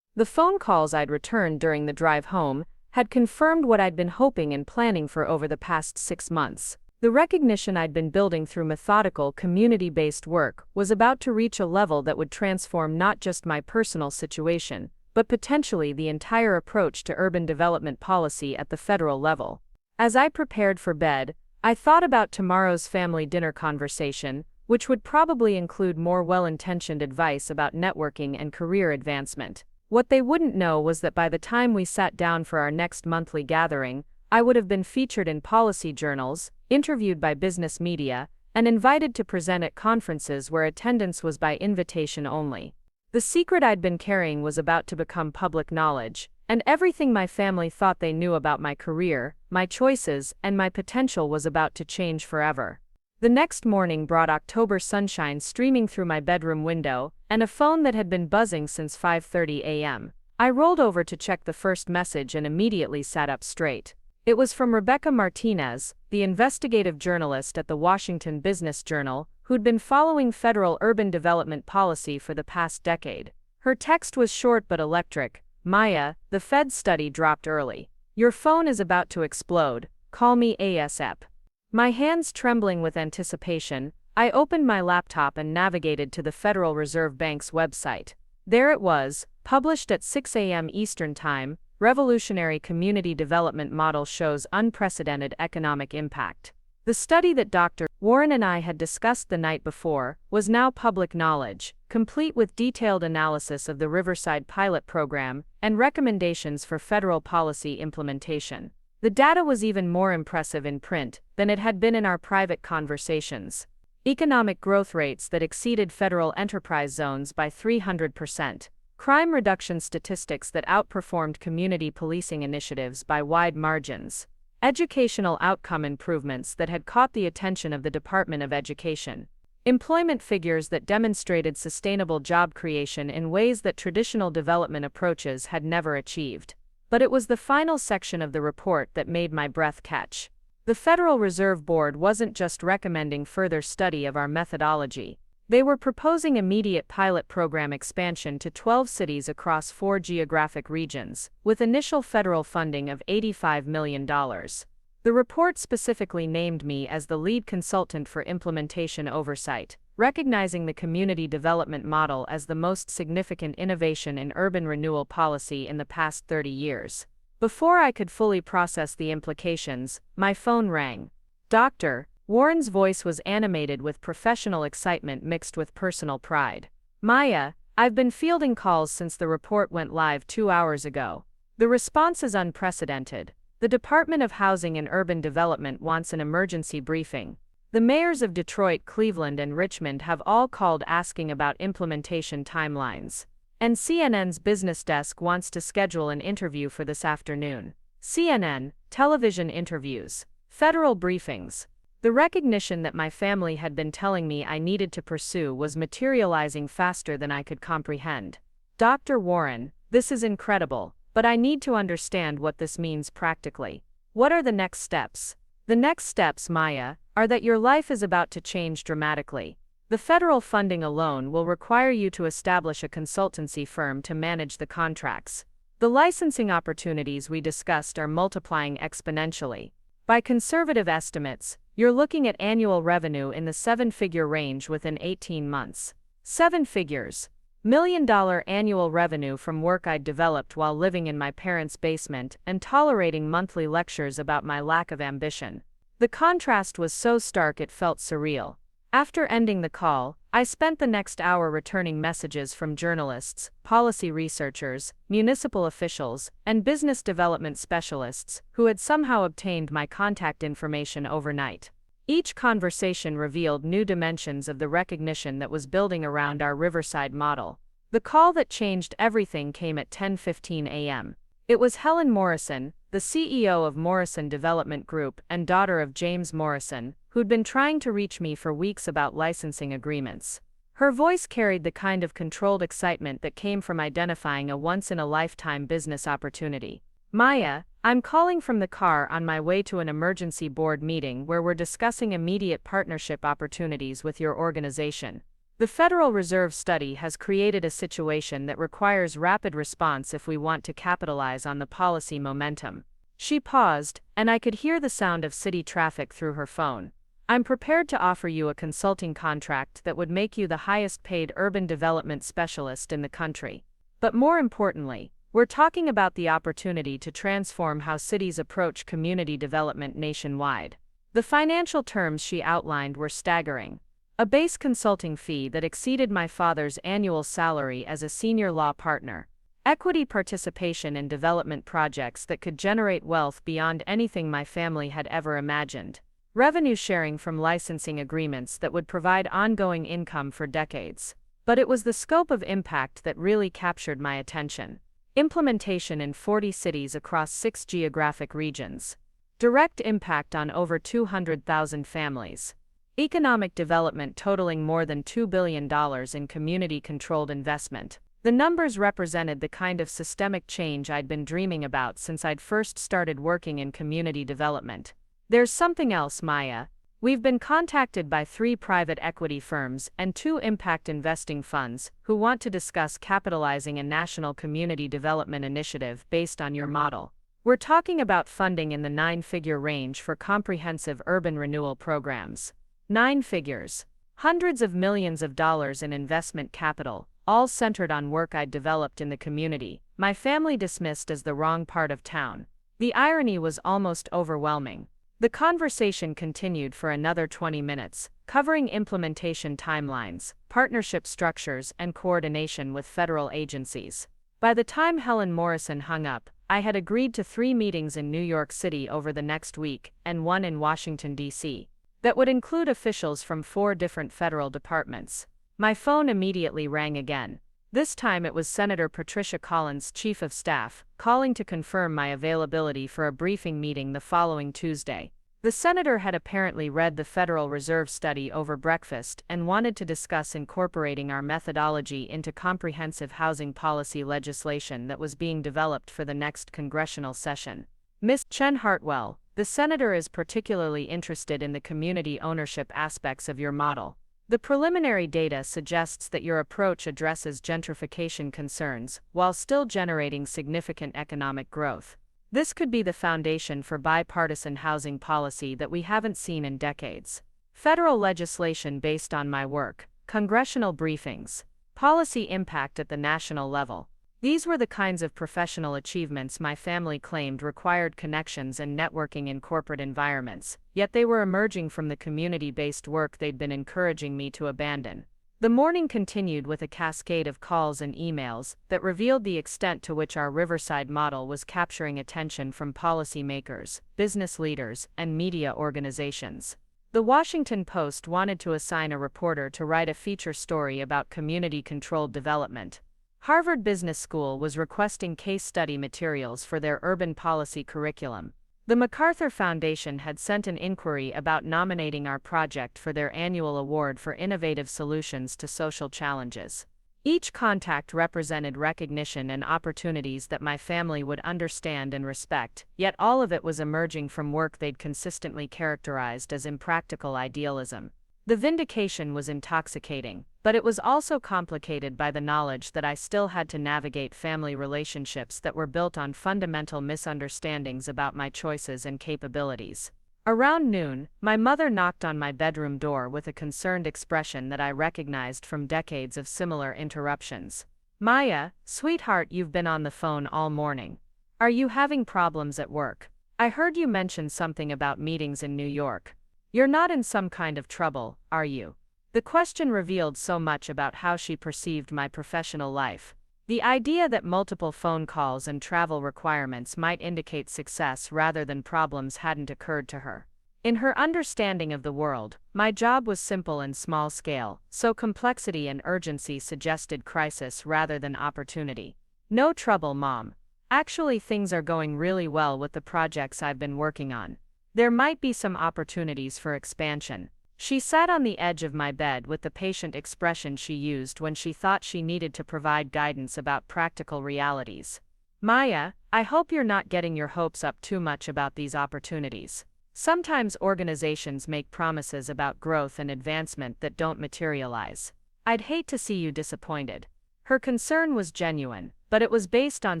The phone calls I'd returned during the drive home had confirmed what I'd been hoping and planning for over the past 6 months. The recognition I'd been building through methodical, community-based work was about to reach a level that would transform not just my personal situation, but potentially the entire approach to urban development policy at the federal level. As I prepared for bed, I thought about tomorrow's family dinner conversation, which would probably include more well-intentioned advice about networking and career advancement. What they wouldn't know was that by the time we sat down for our next monthly gathering, I would have been featured in policy journals, interviewed by business media, and invited to present at conferences where attendance was by invitation only. The secret I'd been carrying was about to become public knowledge, and everything my family thought they knew about my career, my choices, and my potential was about to change forever. The next morning brought October sunshine streaming through my bedroom window, and a phone that had been buzzing since 5:30 a.m. I rolled over to check the first message and immediately sat up straight. It was from Rebecca Martinez, the investigative journalist at the Washington Business Journal, who'd been following federal urban development policy for the past decade. Her text was short but electric. "Maya, the Fed study dropped early. Your phone is about to explode. Call me ASAP." My hands trembling with anticipation, I opened my laptop and navigated to the Federal Reserve Bank's website. There it was, published at 6 a.m. Eastern Time. Revolutionary Community Development Model shows unprecedented economic impact. The study that Dr. Warren and I had discussed the night before was now public knowledge, complete with detailed analysis of the Riverside pilot program and recommendations for federal policy implementation. The data was even more impressive in print than it had been in our private conversations. Economic growth rates that exceeded federal enterprise zones by 300%. Crime reduction statistics that outperformed community policing initiatives by wide margins. Educational outcome improvements that had caught the attention of the Department of Education. Employment figures that demonstrated sustainable job creation in ways that traditional development approaches had never achieved. But it was the final section of the report that made my breath catch. The Federal Reserve Board wasn't just recommending further study of our methodology. They were proposing immediate pilot program expansion to 12 cities across 4 geographic regions, with initial federal funding of $85 million. The report specifically named me as the lead consultant for implementation oversight, recognizing the community development model as the most significant innovation in urban renewal policy in the past 30 years. Before I could fully process the implications, my phone rang. "Doctor," Warren's voice was animated with professional excitement mixed with personal pride. "Maya, I've been fielding calls since the report went live 2 hours ago. The response is unprecedented. The Department of Housing and Urban Development wants an emergency briefing. The mayors of Detroit, Cleveland, and Richmond have all called asking about implementation timelines. And CNN's business desk wants to schedule an interview for this afternoon." CNN, television interviews, federal briefings. The recognition that my family had been telling me I needed to pursue was materializing faster than I could comprehend. "Dr. Warren, this is incredible, but I need to understand what this means practically. What are the next steps?" "The next steps, Maya, are that your life is about to change dramatically. The federal funding alone will require you to establish a consultancy firm to manage the contracts. The licensing opportunities we discussed are multiplying exponentially. By conservative estimates, you're looking at annual revenue in the 7-figure range within 18 months. 7 figures. $1 million annual revenue from work I'd developed while living in my parents' basement and tolerating monthly lectures about my lack of ambition. The contrast was so stark it felt surreal. After ending the call, I spent the next hour returning messages from journalists, policy researchers, municipal officials, and business development specialists who had somehow obtained my contact information overnight. Each conversation revealed new dimensions of the recognition that was building around our Riverside model. The call that changed everything came at 10:15 a.m. It was Helen Morrison, the CEO of Morrison Development Group and daughter of James Morrison, who'd been trying to reach me for weeks about licensing agreements. Her voice carried the kind of controlled excitement that came from identifying a once-in-a-lifetime business opportunity. "Maya, I'm calling from the car on my way to an emergency board meeting where we're discussing immediate partnership opportunities with your organization. The Federal Reserve study has created a situation that requires rapid response if we want to capitalize on the policy momentum." She paused, and I could hear the sound of city traffic through her phone. "I'm prepared to offer you a consulting contract that would make you the highest-paid urban development specialist in the country. But more importantly, we're talking about the opportunity to transform how cities approach community development nationwide." The financial terms she outlined were staggering. A base consulting fee that exceeded my father's annual salary as a senior law partner. Equity participation in development projects that could generate wealth beyond anything my family had ever imagined. Revenue sharing from licensing agreements that would provide ongoing income for decades. But it was the scope of impact that really captured my attention. Implementation in 40 cities across 6 geographic regions. Direct impact on over 200,000 families. Economic development totaling more than $2 billion in community-controlled investment. The numbers represented the kind of systemic change I'd been dreaming about since I'd first started working in community development. There's something else, Maya. We've been contacted by 3 private equity firms and 2 impact investing funds who want to discuss capitalizing a national community development initiative based on your model. We're talking about funding in the 9-figure range for comprehensive urban renewal programs. 9 figures. Hundreds of millions of dollars in investment capital, all centered on work I'd developed in the community, my family dismissed as the wrong part of town. The irony was almost overwhelming. The conversation continued for another 20 minutes, covering implementation timelines, partnership structures, and coordination with federal agencies. By the time Helen Morrison hung up, I had agreed to 3 meetings in New York City over the next week and 1 in Washington, D.C. That would include officials from 4 different federal departments. My phone immediately rang again. This time it was Senator Patricia Collins, Chief of Staff, calling to confirm my availability for a briefing meeting the following Tuesday. The senator had apparently read the Federal Reserve study over breakfast and wanted to discuss incorporating our methodology into comprehensive housing policy legislation that was being developed for the next congressional session. Ms. Chen Hartwell, the senator is particularly interested in the community ownership aspects of your model. The preliminary data suggests that your approach addresses gentrification concerns while still generating significant economic growth. This could be the foundation for bipartisan housing policy that we haven't seen in decades. Federal legislation based on my work, congressional briefings, policy impact at the national level. These were the kinds of professional achievements my family claimed required connections and networking in corporate environments, yet they were emerging from the community-based work they'd been encouraging me to abandon. The morning continued with a cascade of calls and emails that revealed the extent to which our Riverside model was capturing attention from policymakers, business leaders, and media organizations. The Washington Post wanted to assign a reporter to write a feature story about community-controlled development. Harvard Business School was requesting case study materials for their urban policy curriculum. The MacArthur Foundation had sent an inquiry about nominating our project for their annual award for innovative solutions to social challenges. Each contact represented recognition and opportunities that my family would understand and respect, yet all of it was emerging from work they'd consistently characterized as impractical idealism. The vindication was intoxicating, but it was also complicated by the knowledge that I still had to navigate family relationships that were built on fundamental misunderstandings about my choices and capabilities. Around noon, my mother knocked on my bedroom door with a concerned expression that I recognized from decades of similar interruptions. "Maya, sweetheart, you've been on the phone all morning. Are you having problems at work? I heard you mention something about meetings in New York. You're not in some kind of trouble, are you?" The question revealed so much about how she perceived my professional life. The idea that multiple phone calls and travel requirements might indicate success rather than problems hadn't occurred to her. In her understanding of the world, my job was simple and small scale, so complexity and urgency suggested crisis rather than opportunity. "No trouble, Mom. Actually, things are going really well with the projects I've been working on. There might be some opportunities for expansion." She sat on the edge of my bed with the patient expression she used when she thought she needed to provide guidance about practical realities. "Maya, I hope you're not getting your hopes up too much about these opportunities. Sometimes organizations make promises about growth and advancement that don't materialize. I'd hate to see you disappointed." Her concern was genuine, but it was based on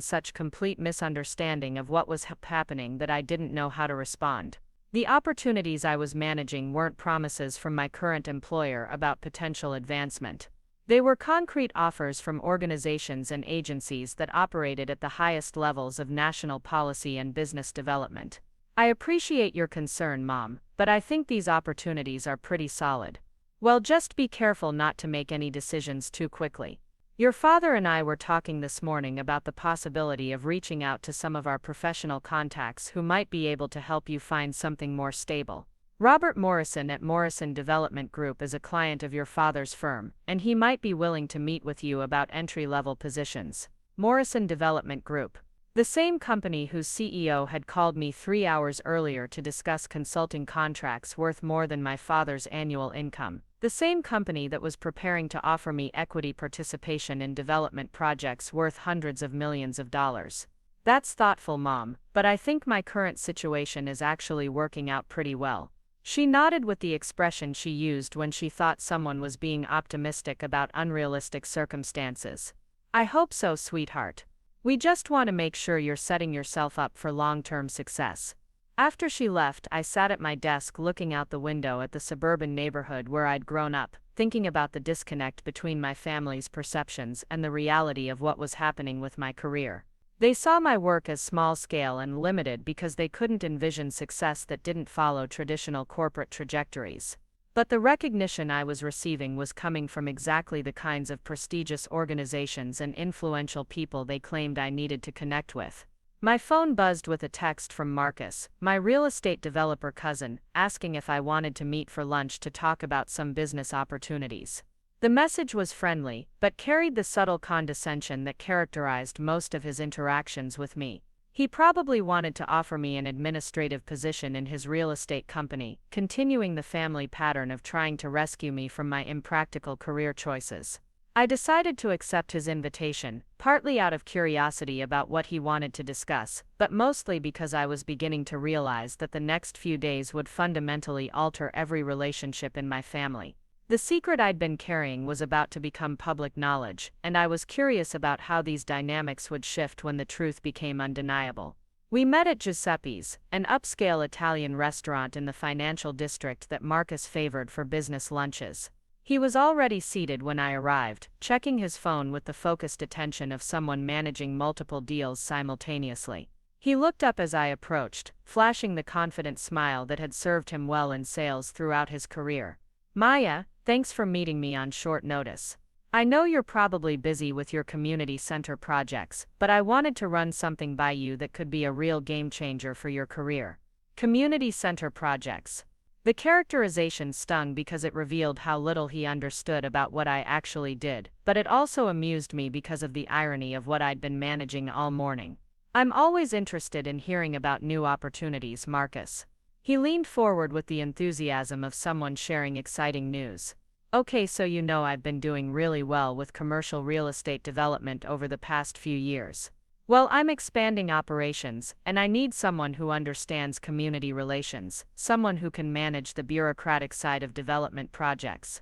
such complete misunderstanding of what was happening that I didn't know how to respond. The opportunities I was managing weren't promises from my current employer about potential advancement. They were concrete offers from organizations and agencies that operated at the highest levels of national policy and business development. "I appreciate your concern, Mom, but I think these opportunities are pretty solid." "Well, just be careful not to make any decisions too quickly. Your father and I were talking this morning about the possibility of reaching out to some of our professional contacts who might be able to help you find something more stable. Robert Morrison at Morrison Development Group is a client of your father's firm, and he might be willing to meet with you about entry-level positions. Morrison Development Group. The same company whose CEO had called me 3 hours earlier to discuss consulting contracts worth more than my father's annual income. The same company that was preparing to offer me equity participation in development projects worth hundreds of millions of dollars. That's thoughtful, Mom, but I think my current situation is actually working out pretty well. She nodded with the expression she used when she thought someone was being optimistic about unrealistic circumstances. I hope so, sweetheart. We just want to make sure you're setting yourself up for long-term success. After she left, I sat at my desk looking out the window at the suburban neighborhood where I'd grown up, thinking about the disconnect between my family's perceptions and the reality of what was happening with my career. They saw my work as small-scale and limited because they couldn't envision success that didn't follow traditional corporate trajectories. But the recognition I was receiving was coming from exactly the kinds of prestigious organizations and influential people they claimed I needed to connect with. My phone buzzed with a text from Marcus, my real estate developer cousin, asking if I wanted to meet for lunch to talk about some business opportunities. The message was friendly, but carried the subtle condescension that characterized most of his interactions with me. He probably wanted to offer me an administrative position in his real estate company, continuing the family pattern of trying to rescue me from my impractical career choices. I decided to accept his invitation, partly out of curiosity about what he wanted to discuss, but mostly because I was beginning to realize that the next few days would fundamentally alter every relationship in my family. The secret I'd been carrying was about to become public knowledge, and I was curious about how these dynamics would shift when the truth became undeniable. We met at Giuseppe's, an upscale Italian restaurant in the financial district that Marcus favored for business lunches. He was already seated when I arrived, checking his phone with the focused attention of someone managing multiple deals simultaneously. He looked up as I approached, flashing the confident smile that had served him well in sales throughout his career. Maya, thanks for meeting me on short notice. I know you're probably busy with your community center projects, but I wanted to run something by you that could be a real game changer for your career. Community center projects. The characterization stung because it revealed how little he understood about what I actually did, but it also amused me because of the irony of what I'd been managing all morning. I'm always interested in hearing about new opportunities, Marcus. He leaned forward with the enthusiasm of someone sharing exciting news. Okay, so you know I've been doing really well with commercial real estate development over the past few years. Well, I'm expanding operations, and I need someone who understands community relations, someone who can manage the bureaucratic side of development projects.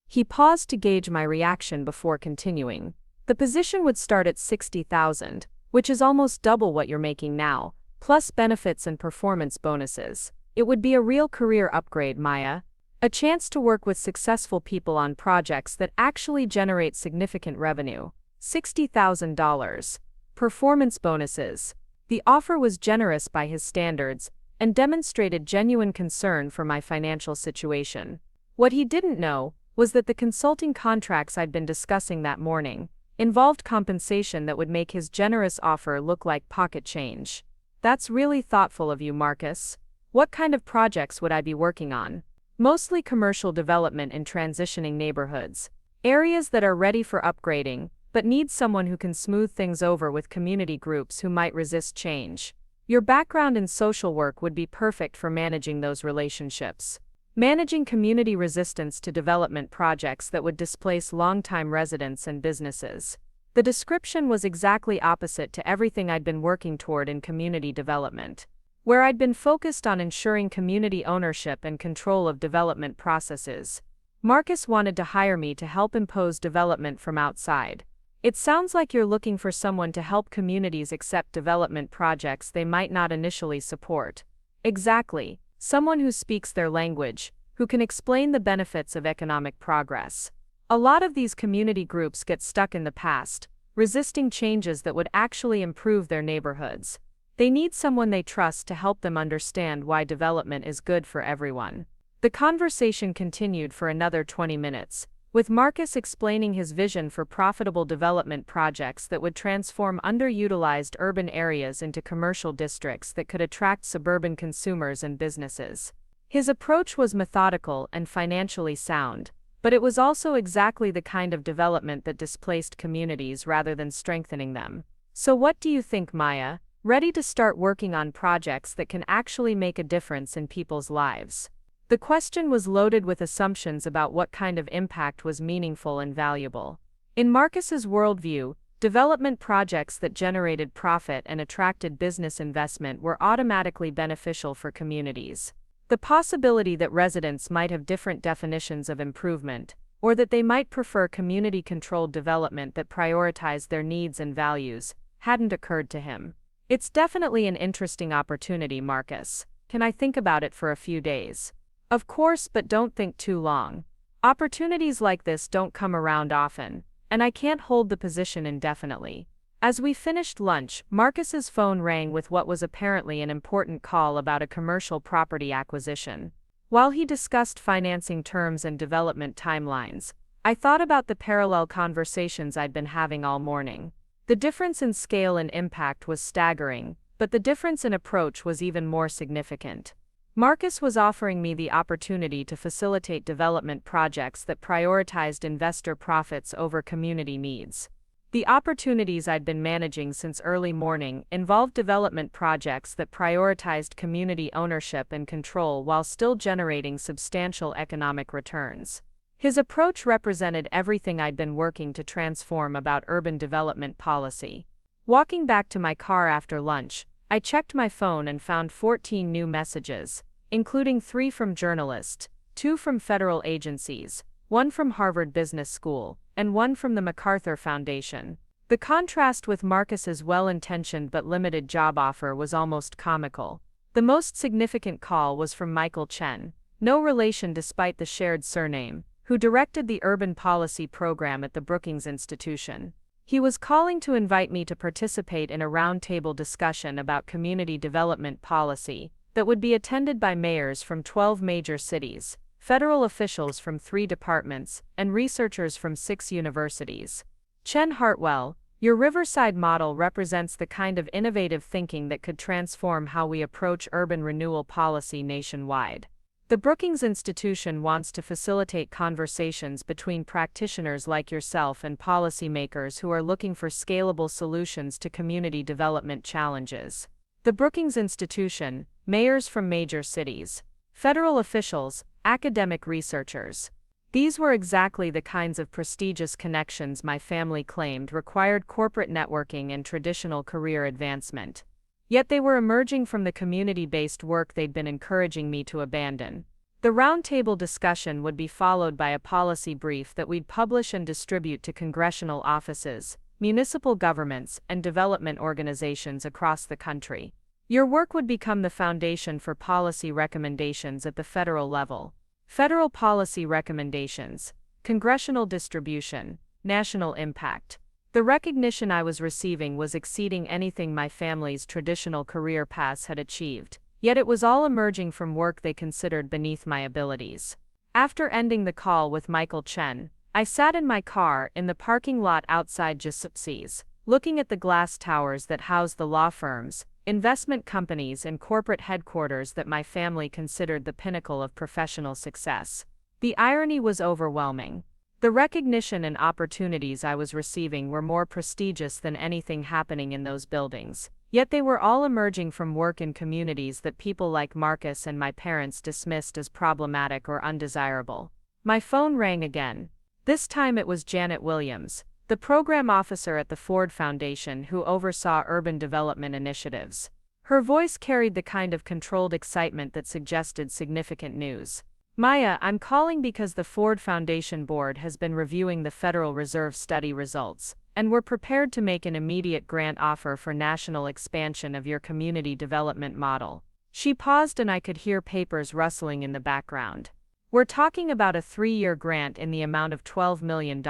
He paused to gauge my reaction before continuing. The position would start at $60,000, which is almost double what you're making now, plus benefits and performance bonuses. It would be a real career upgrade, Maya. A chance to work with successful people on projects that actually generate significant revenue. $60,000. Performance bonuses. The offer was generous by his standards and demonstrated genuine concern for my financial situation. What he didn't know was that the consulting contracts I'd been discussing that morning involved compensation that would make his generous offer look like pocket change. That's really thoughtful of you, Marcus. What kind of projects would I be working on? Mostly commercial development in transitioning neighborhoods. Areas that are ready for upgrading, but need someone who can smooth things over with community groups who might resist change. Your background in social work would be perfect for managing those relationships. Managing community resistance to development projects that would displace longtime residents and businesses. The description was exactly opposite to everything I'd been working toward in community development, where I'd been focused on ensuring community ownership and control of development processes. Marcus wanted to hire me to help impose development from outside. It sounds like you're looking for someone to help communities accept development projects they might not initially support. Exactly, someone who speaks their language, who can explain the benefits of economic progress. A lot of these community groups get stuck in the past, resisting changes that would actually improve their neighborhoods. They need someone they trust to help them understand why development is good for everyone. The conversation continued for another 20 minutes, with Marcus explaining his vision for profitable development projects that would transform underutilized urban areas into commercial districts that could attract suburban consumers and businesses. His approach was methodical and financially sound, but it was also exactly the kind of development that displaced communities rather than strengthening them. So what do you think, Maya? Ready to start working on projects that can actually make a difference in people's lives? The question was loaded with assumptions about what kind of impact was meaningful and valuable. In Marcus's worldview, development projects that generated profit and attracted business investment were automatically beneficial for communities. The possibility that residents might have different definitions of improvement, or that they might prefer community-controlled development that prioritized their needs and values, hadn't occurred to him. It's definitely an interesting opportunity, Marcus. Can I think about it for a few days? Of course, but don't think too long. Opportunities like this don't come around often, and I can't hold the position indefinitely. As we finished lunch, Marcus's phone rang with what was apparently an important call about a commercial property acquisition. While he discussed financing terms and development timelines, I thought about the parallel conversations I'd been having all morning. The difference in scale and impact was staggering, but the difference in approach was even more significant. Marcus was offering me the opportunity to facilitate development projects that prioritized investor profits over community needs. The opportunities I'd been managing since early morning involved development projects that prioritized community ownership and control while still generating substantial economic returns. His approach represented everything I'd been working to transform about urban development policy. Walking back to my car after lunch, I checked my phone and found 14 new messages, including 3 from journalists, 2 from federal agencies, 1 from Harvard Business School, and 1 from the MacArthur Foundation. The contrast with Marcus's well-intentioned but limited job offer was almost comical. The most significant call was from Michael Chen, no relation despite the shared surname, who directed the urban policy program at the Brookings Institution. He was calling to invite me to participate in a roundtable discussion about community development policy that would be attended by mayors from 12 major cities, federal officials from 3 departments, and researchers from 6 universities. Chen Hartwell, your Riverside model represents the kind of innovative thinking that could transform how we approach urban renewal policy nationwide. The Brookings Institution wants to facilitate conversations between practitioners like yourself and policymakers who are looking for scalable solutions to community development challenges. The Brookings Institution, mayors from major cities, federal officials, academic researchers. These were exactly the kinds of prestigious connections my family claimed required corporate networking and traditional career advancement. Yet they were emerging from the community-based work they'd been encouraging me to abandon. The roundtable discussion would be followed by a policy brief that we'd publish and distribute to congressional offices, municipal governments, and development organizations across the country. Your work would become the foundation for policy recommendations at the federal level. Federal policy recommendations, congressional distribution, national impact. The recognition I was receiving was exceeding anything my family's traditional career paths had achieved, yet it was all emerging from work they considered beneath my abilities. After ending the call with Michael Chen, I sat in my car in the parking lot outside Giuseppe's, looking at the glass towers that house the law firms, investment companies, and corporate headquarters that my family considered the pinnacle of professional success. The irony was overwhelming. The recognition and opportunities I was receiving were more prestigious than anything happening in those buildings, yet they were all emerging from work in communities that people like Marcus and my parents dismissed as problematic or undesirable. My phone rang again. This time it was Janet Williams, the program officer at the Ford Foundation who oversaw urban development initiatives. Her voice carried the kind of controlled excitement that suggested significant news. Maya, I'm calling because the Ford Foundation Board has been reviewing the Federal Reserve study results, and we're prepared to make an immediate grant offer for national expansion of your community development model. She paused and I could hear papers rustling in the background. We're talking about a 3-year grant in the amount of $12 million,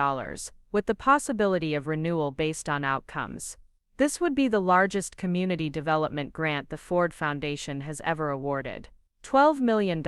with the possibility of renewal based on outcomes. This would be the largest community development grant the Ford Foundation has ever awarded. $12 million.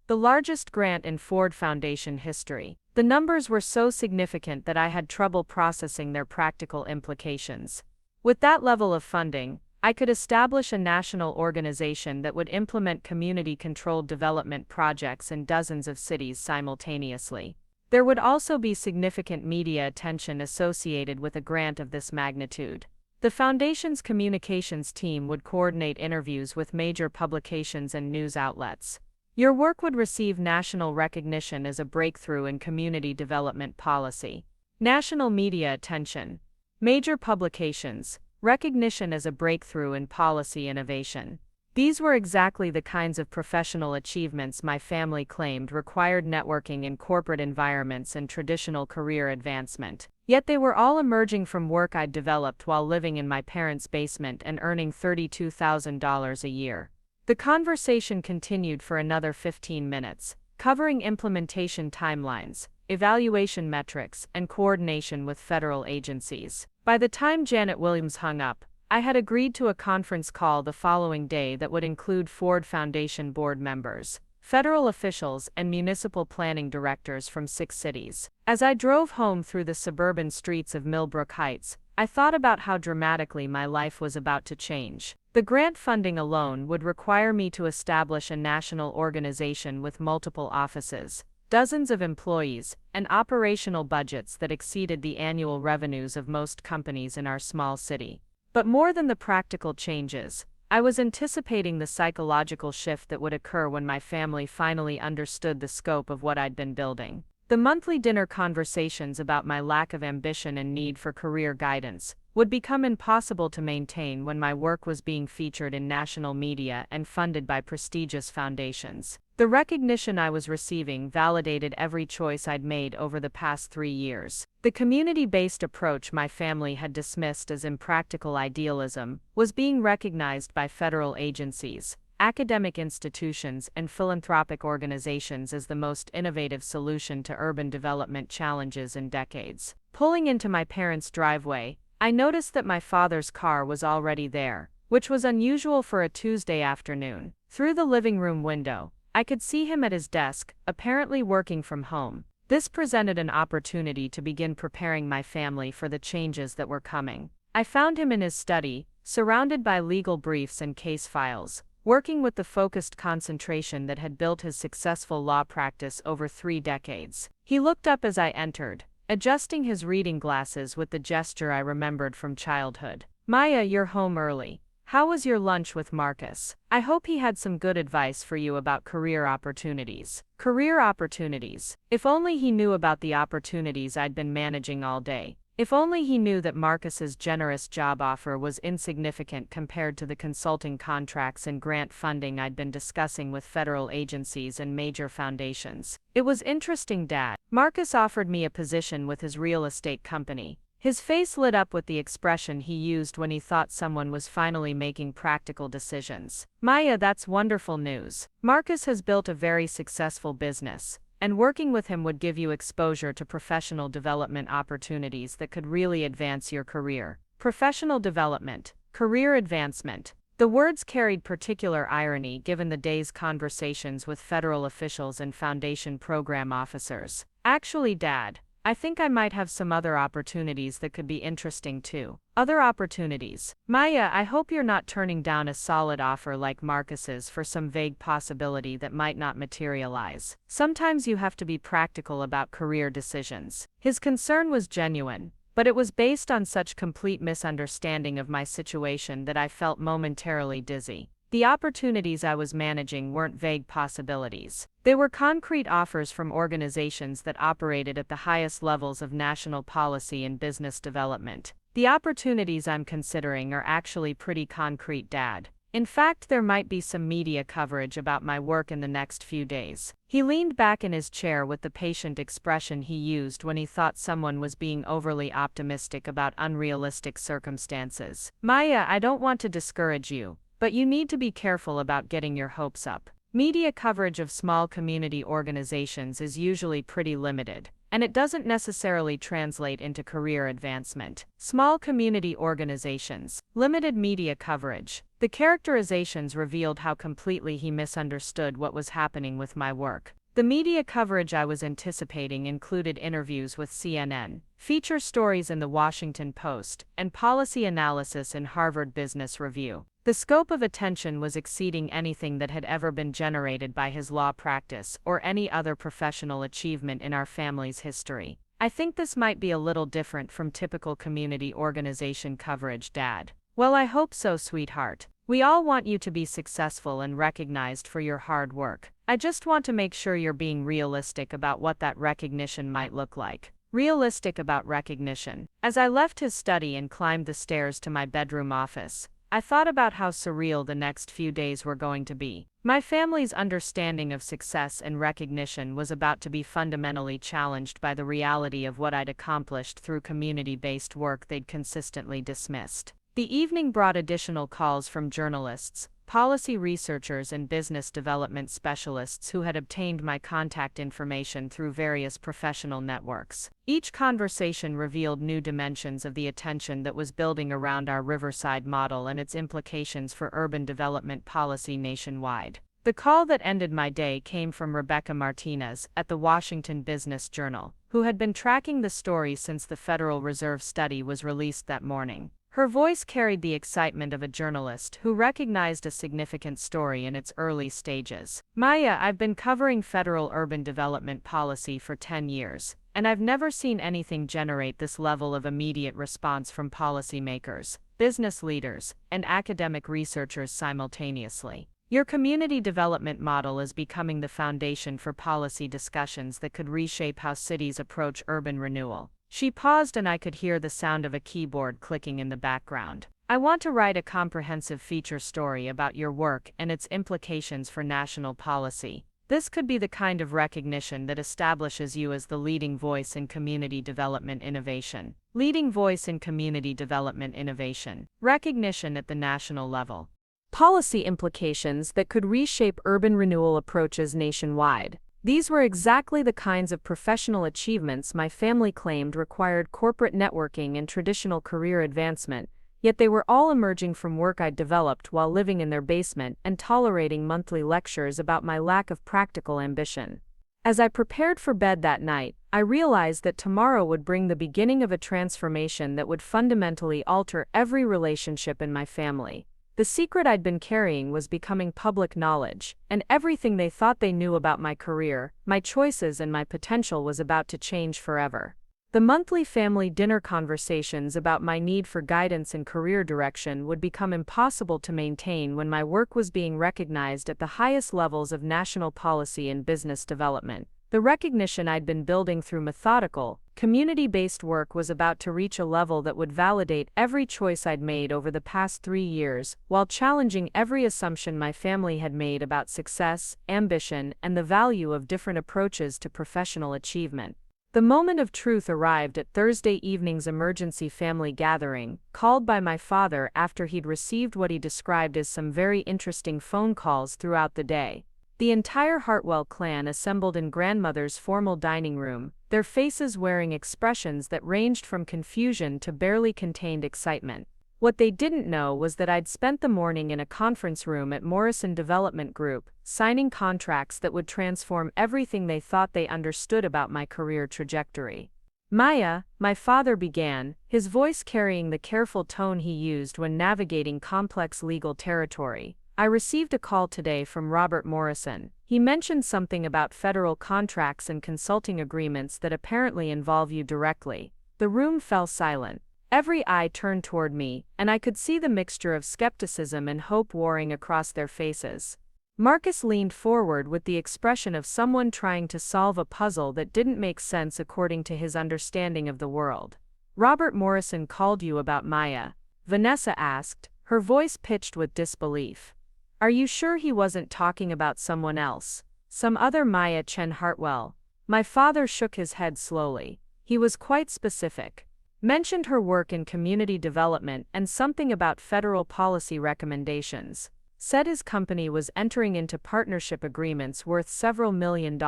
the largest grant in Ford Foundation history. The numbers were so significant that I had trouble processing their practical implications. With that level of funding, I could establish a national organization that would implement community-controlled development projects in dozens of cities simultaneously. There would also be significant media attention associated with a grant of this magnitude. The Foundation's communications team would coordinate interviews with major publications and news outlets. Your work would receive national recognition as a breakthrough in community development policy. National media attention. Major publications. Recognition as a breakthrough in policy innovation. These were exactly the kinds of professional achievements my family claimed required networking in corporate environments and traditional career advancement. Yet they were all emerging from work I'd developed while living in my parents' basement and earning $32,000 a year. The conversation continued for another 15 minutes, covering implementation timelines, evaluation metrics, and coordination with federal agencies. By the time Janet Williams hung up, I had agreed to a conference call the following day that would include Ford Foundation board members, federal officials, and municipal planning directors from 6 cities. As I drove home through the suburban streets of Millbrook Heights, I thought about how dramatically my life was about to change. The grant funding alone would require me to establish a national organization with multiple offices, dozens of employees, and operational budgets that exceeded the annual revenues of most companies in our small city. But more than the practical changes, I was anticipating the psychological shift that would occur when my family finally understood the scope of what I'd been building. The monthly dinner conversations about my lack of ambition and need for career guidance would become impossible to maintain when my work was being featured in national media and funded by prestigious foundations. The recognition I was receiving validated every choice I'd made over the past 3 years. The community-based approach my family had dismissed as impractical idealism was being recognized by federal agencies, academic institutions, and philanthropic organizations as the most innovative solution to urban development challenges in decades. Pulling into my parents' driveway, I noticed that my father's car was already there, which was unusual for a Tuesday afternoon. Through the living room window, I could see him at his desk, apparently working from home. This presented an opportunity to begin preparing my family for the changes that were coming. I found him in his study, surrounded by legal briefs and case files, working with the focused concentration that had built his successful law practice over 3 decades. He looked up as I entered, adjusting his reading glasses with the gesture I remembered from childhood. "Maya, you're home early. How was your lunch with Marcus? I hope he had some good advice for you about career opportunities." Career opportunities. If only he knew about the opportunities I'd been managing all day. If only he knew that Marcus's generous job offer was insignificant compared to the consulting contracts and grant funding I'd been discussing with federal agencies and major foundations. "It was interesting, Dad. Marcus offered me a position with his real estate company." His face lit up with the expression he used when he thought someone was finally making practical decisions. "Maya, that's wonderful news. Marcus has built a very successful business, and working with him would give you exposure to professional development opportunities that could really advance your career." Professional development, career advancement. The words carried particular irony given the day's conversations with federal officials and foundation program officers. "Actually, Dad, I think I might have some other opportunities that could be interesting too." "Other opportunities?" "Maya, I hope you're not turning down a solid offer like Marcus's for some vague possibility that might not materialize. Sometimes you have to be practical about career decisions." His concern was genuine, but it was based on such complete misunderstanding of my situation that I felt momentarily dizzy. The opportunities I was managing weren't vague possibilities. They were concrete offers from organizations that operated at the highest levels of national policy and business development. "The opportunities I'm considering are actually pretty concrete, Dad. In fact, there might be some media coverage about my work in the next few days." He leaned back in his chair with the patient expression he used when he thought someone was being overly optimistic about unrealistic circumstances. "Maya, I don't want to discourage you, but you need to be careful about getting your hopes up. Media coverage of small community organizations is usually pretty limited, and it doesn't necessarily translate into career advancement. Small community organizations, limited media coverage. The characterizations revealed how completely he misunderstood what was happening with my work. The media coverage I was anticipating included interviews with CNN, feature stories in the Washington Post, and policy analysis in Harvard Business Review. The scope of attention was exceeding anything that had ever been generated by his law practice or any other professional achievement in our family's history. I think this might be a little different from typical community organization coverage, Dad. Well, I hope so, sweetheart. We all want you to be successful and recognized for your hard work. I just want to make sure you're being realistic about what that recognition might look like. Realistic about recognition. As I left his study and climbed the stairs to my bedroom office, I thought about how surreal the next few days were going to be. My family's understanding of success and recognition was about to be fundamentally challenged by the reality of what I'd accomplished through community-based work they'd consistently dismissed. The evening brought additional calls from journalists, policy researchers, and business development specialists who had obtained my contact information through various professional networks. Each conversation revealed new dimensions of the attention that was building around our Riverside model and its implications for urban development policy nationwide. The call that ended my day came from Rebecca Martinez at the Washington Business Journal, who had been tracking the story since the Federal Reserve study was released that morning. Her voice carried the excitement of a journalist who recognized a significant story in its early stages. Maya, I've been covering federal urban development policy for 10 years, and I've never seen anything generate this level of immediate response from policymakers, business leaders, and academic researchers simultaneously. Your community development model is becoming the foundation for policy discussions that could reshape how cities approach urban renewal. She paused and I could hear the sound of a keyboard clicking in the background. I want to write a comprehensive feature story about your work and its implications for national policy. This could be the kind of recognition that establishes you as the leading voice in community development innovation. Leading voice in community development innovation. Recognition at the national level. Policy implications that could reshape urban renewal approaches nationwide. These were exactly the kinds of professional achievements my family claimed required corporate networking and traditional career advancement, yet they were all emerging from work I'd developed while living in their basement and tolerating monthly lectures about my lack of practical ambition. As I prepared for bed that night, I realized that tomorrow would bring the beginning of a transformation that would fundamentally alter every relationship in my family. The secret I'd been carrying was becoming public knowledge, and everything they thought they knew about my career, my choices, and my potential was about to change forever. The monthly family dinner conversations about my need for guidance and career direction would become impossible to maintain when my work was being recognized at the highest levels of national policy and business development. The recognition I'd been building through methodical, community-based work was about to reach a level that would validate every choice I'd made over the past 3 years, while challenging every assumption my family had made about success, ambition, and the value of different approaches to professional achievement. The moment of truth arrived at Thursday evening's emergency family gathering, called by my father after he'd received what he described as some very interesting phone calls throughout the day. The entire Hartwell clan assembled in grandmother's formal dining room, their faces wearing expressions that ranged from confusion to barely contained excitement. What they didn't know was that I'd spent the morning in a conference room at Morrison Development Group, signing contracts that would transform everything they thought they understood about my career trajectory. Maya, my father began, his voice carrying the careful tone he used when navigating complex legal territory. I received a call today from Robert Morrison. He mentioned something about federal contracts and consulting agreements that apparently involve you directly. The room fell silent. Every eye turned toward me, and I could see the mixture of skepticism and hope warring across their faces. Marcus leaned forward with the expression of someone trying to solve a puzzle that didn't make sense according to his understanding of the world. Robert Morrison called you about Maya? Vanessa asked, her voice pitched with disbelief. Are you sure he wasn't talking about someone else? Some other Maya Chen Hartwell? My father shook his head slowly. He was quite specific. Mentioned her work in community development and something about federal policy recommendations. Said his company was entering into partnership agreements worth several $1 million.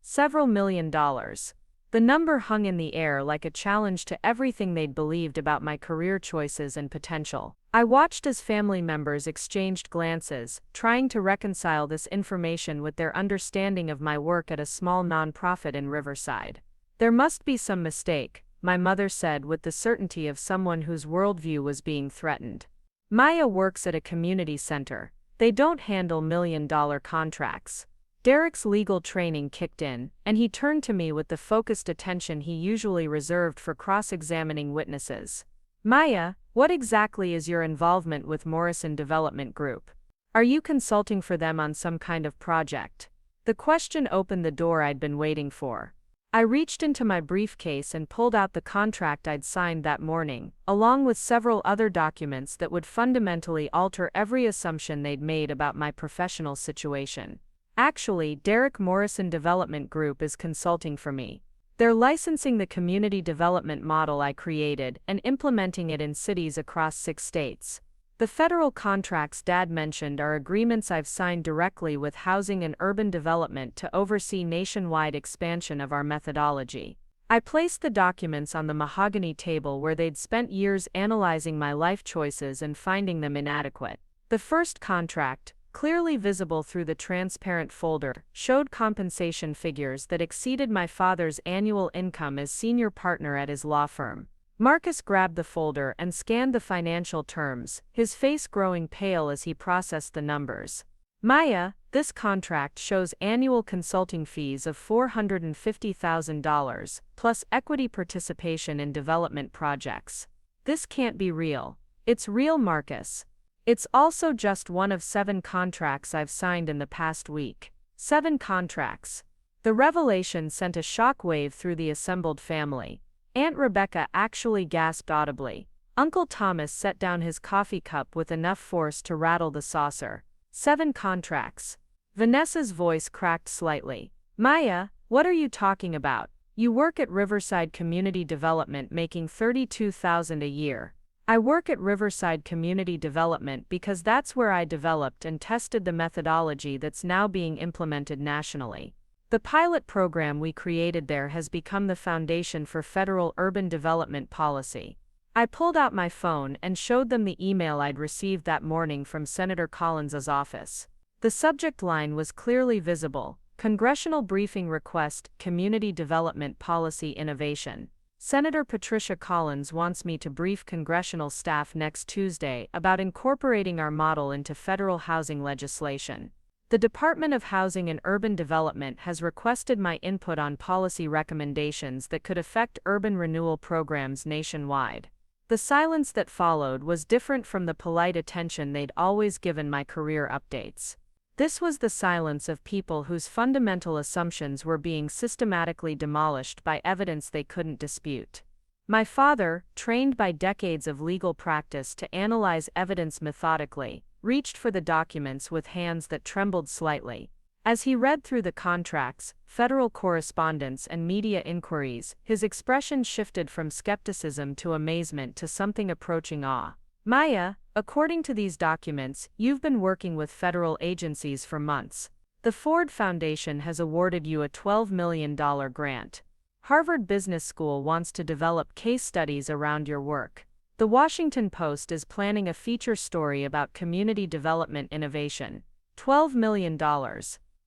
Several $1 million. The The number hung in the air like a challenge to everything they'd believed about my career choices and potential. I watched as family members exchanged glances, trying to reconcile this information with their understanding of my work at a small nonprofit in Riverside. "There must be some mistake," my mother said with the certainty of someone whose worldview was being threatened. "Maya works at a community center. They don't handle million-dollar contracts." Derek's legal training kicked in, and he turned to me with the focused attention he usually reserved for cross-examining witnesses. "Maya, what exactly is your involvement with Morrison Development Group? Are you consulting for them on some kind of project?" The question opened the door I'd been waiting for. I reached into my briefcase and pulled out the contract I'd signed that morning, along with several other documents that would fundamentally alter every assumption they'd made about my professional situation. "Actually, Derek Morrison Development Group is consulting for me. They're licensing the community development model I created and implementing it in cities across 6 states. The federal contracts Dad mentioned are agreements I've signed directly with Housing and Urban Development to oversee nationwide expansion of our methodology." I placed the documents on the mahogany table where they'd spent years analyzing my life choices and finding them inadequate. The first contract, clearly visible through the transparent folder, showed compensation figures that exceeded my father's annual income as senior partner at his law firm. Marcus grabbed the folder and scanned the financial terms, his face growing pale as he processed the numbers. "Maya, this contract shows annual consulting fees of $450,000, plus equity participation in development projects. This can't be real." "It's real, Marcus. It's also just one of 7 contracts I've signed in the past week." 7 contracts. The revelation sent a shockwave through the assembled family. Aunt Rebecca actually gasped audibly. Uncle Thomas set down his coffee cup with enough force to rattle the saucer. 7 contracts. Vanessa's voice cracked slightly. "Maya, what are you talking about? You work at Riverside Community Development making $32,000 a year." "I work at Riverside Community Development because that's where I developed and tested the methodology that's now being implemented nationally. The pilot program we created there has become the foundation for federal urban development policy." I pulled out my phone and showed them the email I'd received that morning from Senator Collins's office. The subject line was clearly visible: Congressional Briefing Request, Community Development Policy Innovation. "Senator Patricia Collins wants me to brief congressional staff next Tuesday about incorporating our model into federal housing legislation. The Department of Housing and Urban Development has requested my input on policy recommendations that could affect urban renewal programs nationwide." The silence that followed was different from the polite attention they'd always given my career updates. This was the silence of people whose fundamental assumptions were being systematically demolished by evidence they couldn't dispute. My father, trained by decades of legal practice to analyze evidence methodically, reached for the documents with hands that trembled slightly. As he read through the contracts, federal correspondence, and media inquiries, his expression shifted from skepticism to amazement to something approaching awe. "Maya, according to these documents, you've been working with federal agencies for months. The Ford Foundation has awarded you a $12 million grant. Harvard Business School wants to develop case studies around your work. The Washington Post is planning a feature story about community development innovation. $12 million.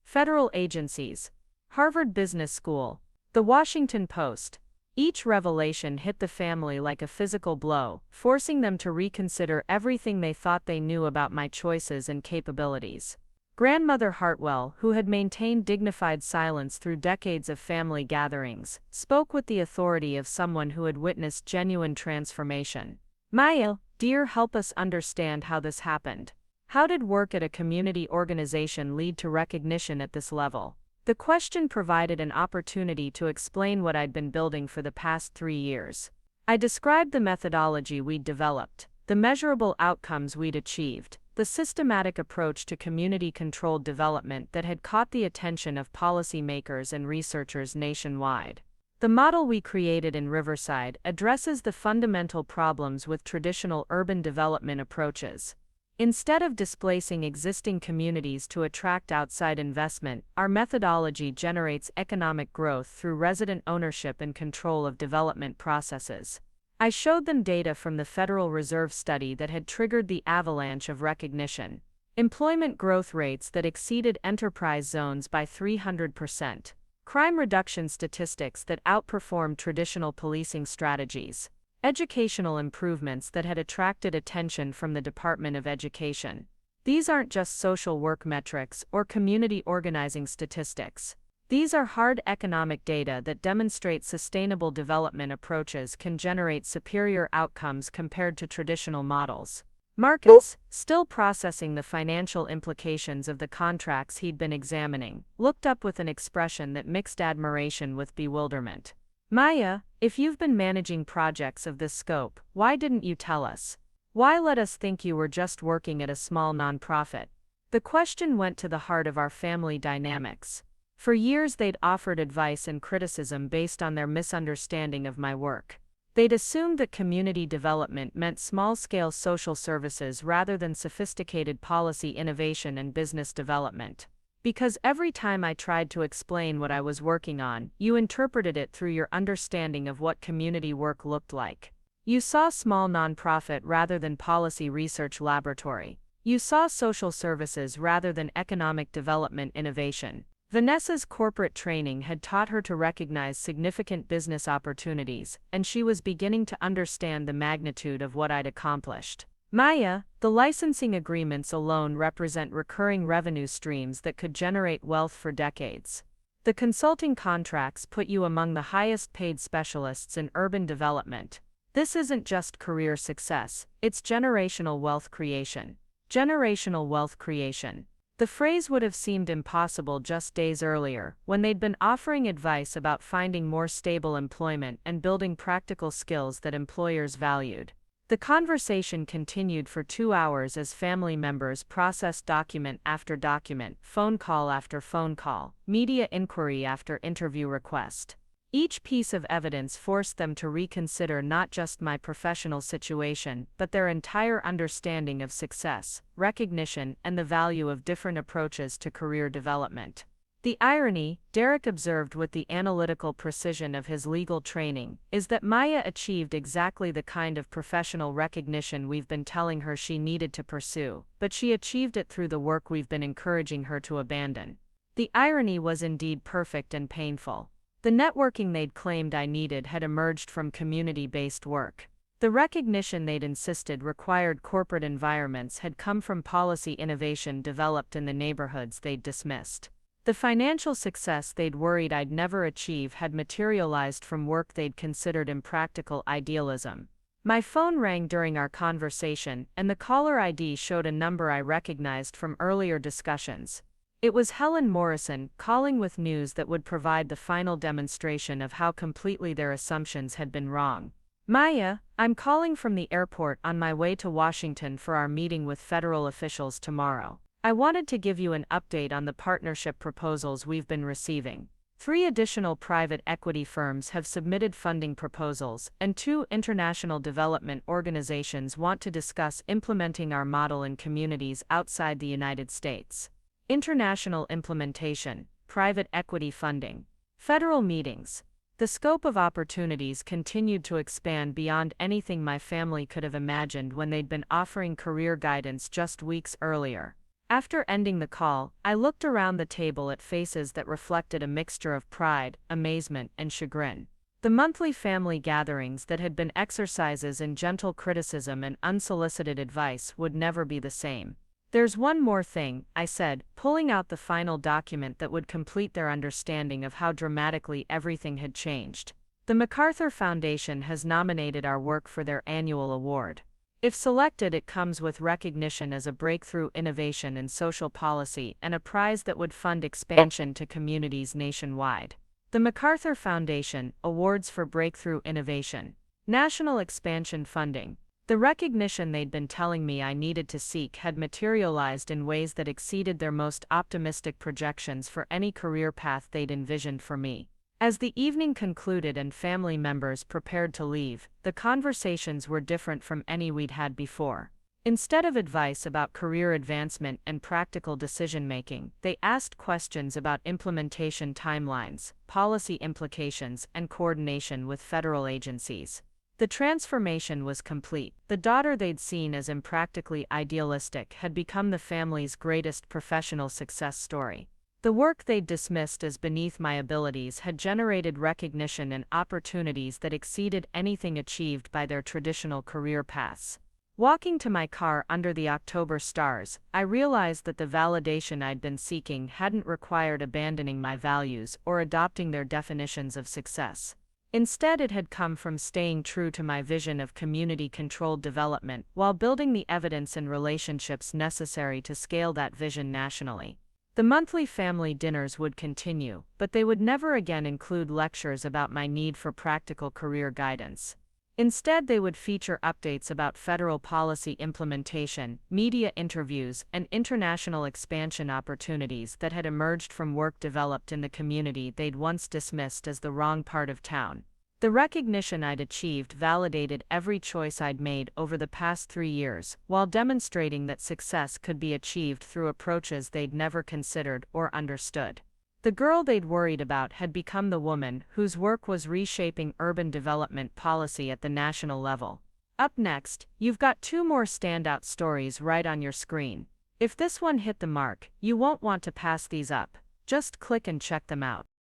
Federal agencies. Harvard Business School. The Washington Post." Each revelation hit the family like a physical blow, forcing them to reconsider everything they thought they knew about my choices and capabilities. Grandmother Hartwell, who had maintained dignified silence through decades of family gatherings, spoke with the authority of someone who had witnessed genuine transformation. "Maya, dear, help us understand how this happened. How did work at a community organization lead to recognition at this level?" The question provided an opportunity to explain what I'd been building for the past 3 years. I described the methodology we'd developed, the measurable outcomes we'd achieved, the systematic approach to community-controlled development that had caught the attention of policymakers and researchers nationwide. The model we created in Riverside addresses the fundamental problems with traditional urban development approaches. Instead of displacing existing communities to attract outside investment, our methodology generates economic growth through resident ownership and control of development processes. I showed them data from the Federal Reserve study that had triggered the avalanche of recognition. Employment growth rates that exceeded enterprise zones by 300%. Crime reduction statistics that outperformed traditional policing strategies. Educational improvements that had attracted attention from the Department of Education. These aren't just social work metrics or community organizing statistics. These are hard economic data that demonstrate sustainable development approaches can generate superior outcomes compared to traditional models. Marcus, still processing the financial implications of the contracts he'd been examining, looked up with an expression that mixed admiration with bewilderment. Maya, if you've been managing projects of this scope, why didn't you tell us? Why let us think you were just working at a small nonprofit? The question went to the heart of our family dynamics. For years they'd offered advice and criticism based on their misunderstanding of my work. They'd assumed that community development meant small-scale social services rather than sophisticated policy innovation and business development. Because every time I tried to explain what I was working on, you interpreted it through your understanding of what community work looked like. You saw small nonprofit rather than policy research laboratory. You saw social services rather than economic development innovation. Vanessa's corporate training had taught her to recognize significant business opportunities, and she was beginning to understand the magnitude of what I'd accomplished. Maya, the licensing agreements alone represent recurring revenue streams that could generate wealth for decades. The consulting contracts put you among the highest paid specialists in urban development. This isn't just career success, it's generational wealth creation. Generational wealth creation. The phrase would have seemed impossible just days earlier, when they'd been offering advice about finding more stable employment and building practical skills that employers valued. The conversation continued for 2 hours as family members processed document after document, phone call after phone call, media inquiry after interview request. Each piece of evidence forced them to reconsider not just my professional situation, but their entire understanding of success, recognition, and the value of different approaches to career development. The irony, Derek observed with the analytical precision of his legal training, is that Maya achieved exactly the kind of professional recognition we've been telling her she needed to pursue, but she achieved it through the work we've been encouraging her to abandon. The irony was indeed perfect and painful. The networking they'd claimed I needed had emerged from community-based work. The recognition they'd insisted required corporate environments had come from policy innovation developed in the neighborhoods they'd dismissed. The financial success they'd worried I'd never achieve had materialized from work they'd considered impractical idealism. My phone rang during our conversation, and the caller ID showed a number I recognized from earlier discussions. It was Helen Morrison, calling with news that would provide the final demonstration of how completely their assumptions had been wrong. Maya, I'm calling from the airport on my way to Washington for our meeting with federal officials tomorrow. I wanted to give you an update on the partnership proposals we've been receiving. 3 additional private equity firms have submitted funding proposals, and 2 international development organizations want to discuss implementing our model in communities outside the United States. International implementation, private equity funding, federal meetings. The scope of opportunities continued to expand beyond anything my family could have imagined when they'd been offering career guidance just weeks earlier. After ending the call, I looked around the table at faces that reflected a mixture of pride, amazement, and chagrin. The monthly family gatherings that had been exercises in gentle criticism and unsolicited advice would never be the same. There's one more thing, I said, pulling out the final document that would complete their understanding of how dramatically everything had changed. The MacArthur Foundation has nominated our work for their annual award. If selected, it comes with recognition as a breakthrough innovation in social policy and a prize that would fund expansion to communities nationwide. The MacArthur Foundation, Awards for Breakthrough Innovation. National Expansion Funding. The recognition they'd been telling me I needed to seek had materialized in ways that exceeded their most optimistic projections for any career path they'd envisioned for me. As the evening concluded and family members prepared to leave, the conversations were different from any we'd had before. Instead of advice about career advancement and practical decision-making, they asked questions about implementation timelines, policy implications, and coordination with federal agencies. The transformation was complete. The daughter they'd seen as impractically idealistic had become the family's greatest professional success story. The work they'd dismissed as beneath my abilities had generated recognition and opportunities that exceeded anything achieved by their traditional career paths. Walking to my car under the October stars, I realized that the validation I'd been seeking hadn't required abandoning my values or adopting their definitions of success. Instead, it had come from staying true to my vision of community-controlled development while building the evidence and relationships necessary to scale that vision nationally. The monthly family dinners would continue, but they would never again include lectures about my need for practical career guidance. Instead, they would feature updates about federal policy implementation, media interviews, and international expansion opportunities that had emerged from work developed in the community they'd once dismissed as the wrong part of town. The recognition I'd achieved validated every choice I'd made over the past 3 years, while demonstrating that success could be achieved through approaches they'd never considered or understood. The girl they'd worried about had become the woman whose work was reshaping urban development policy at the national level. Up next, you've got 2 more standout stories right on your screen. If this one hit the mark, you won't want to pass these up. Just click and check them out.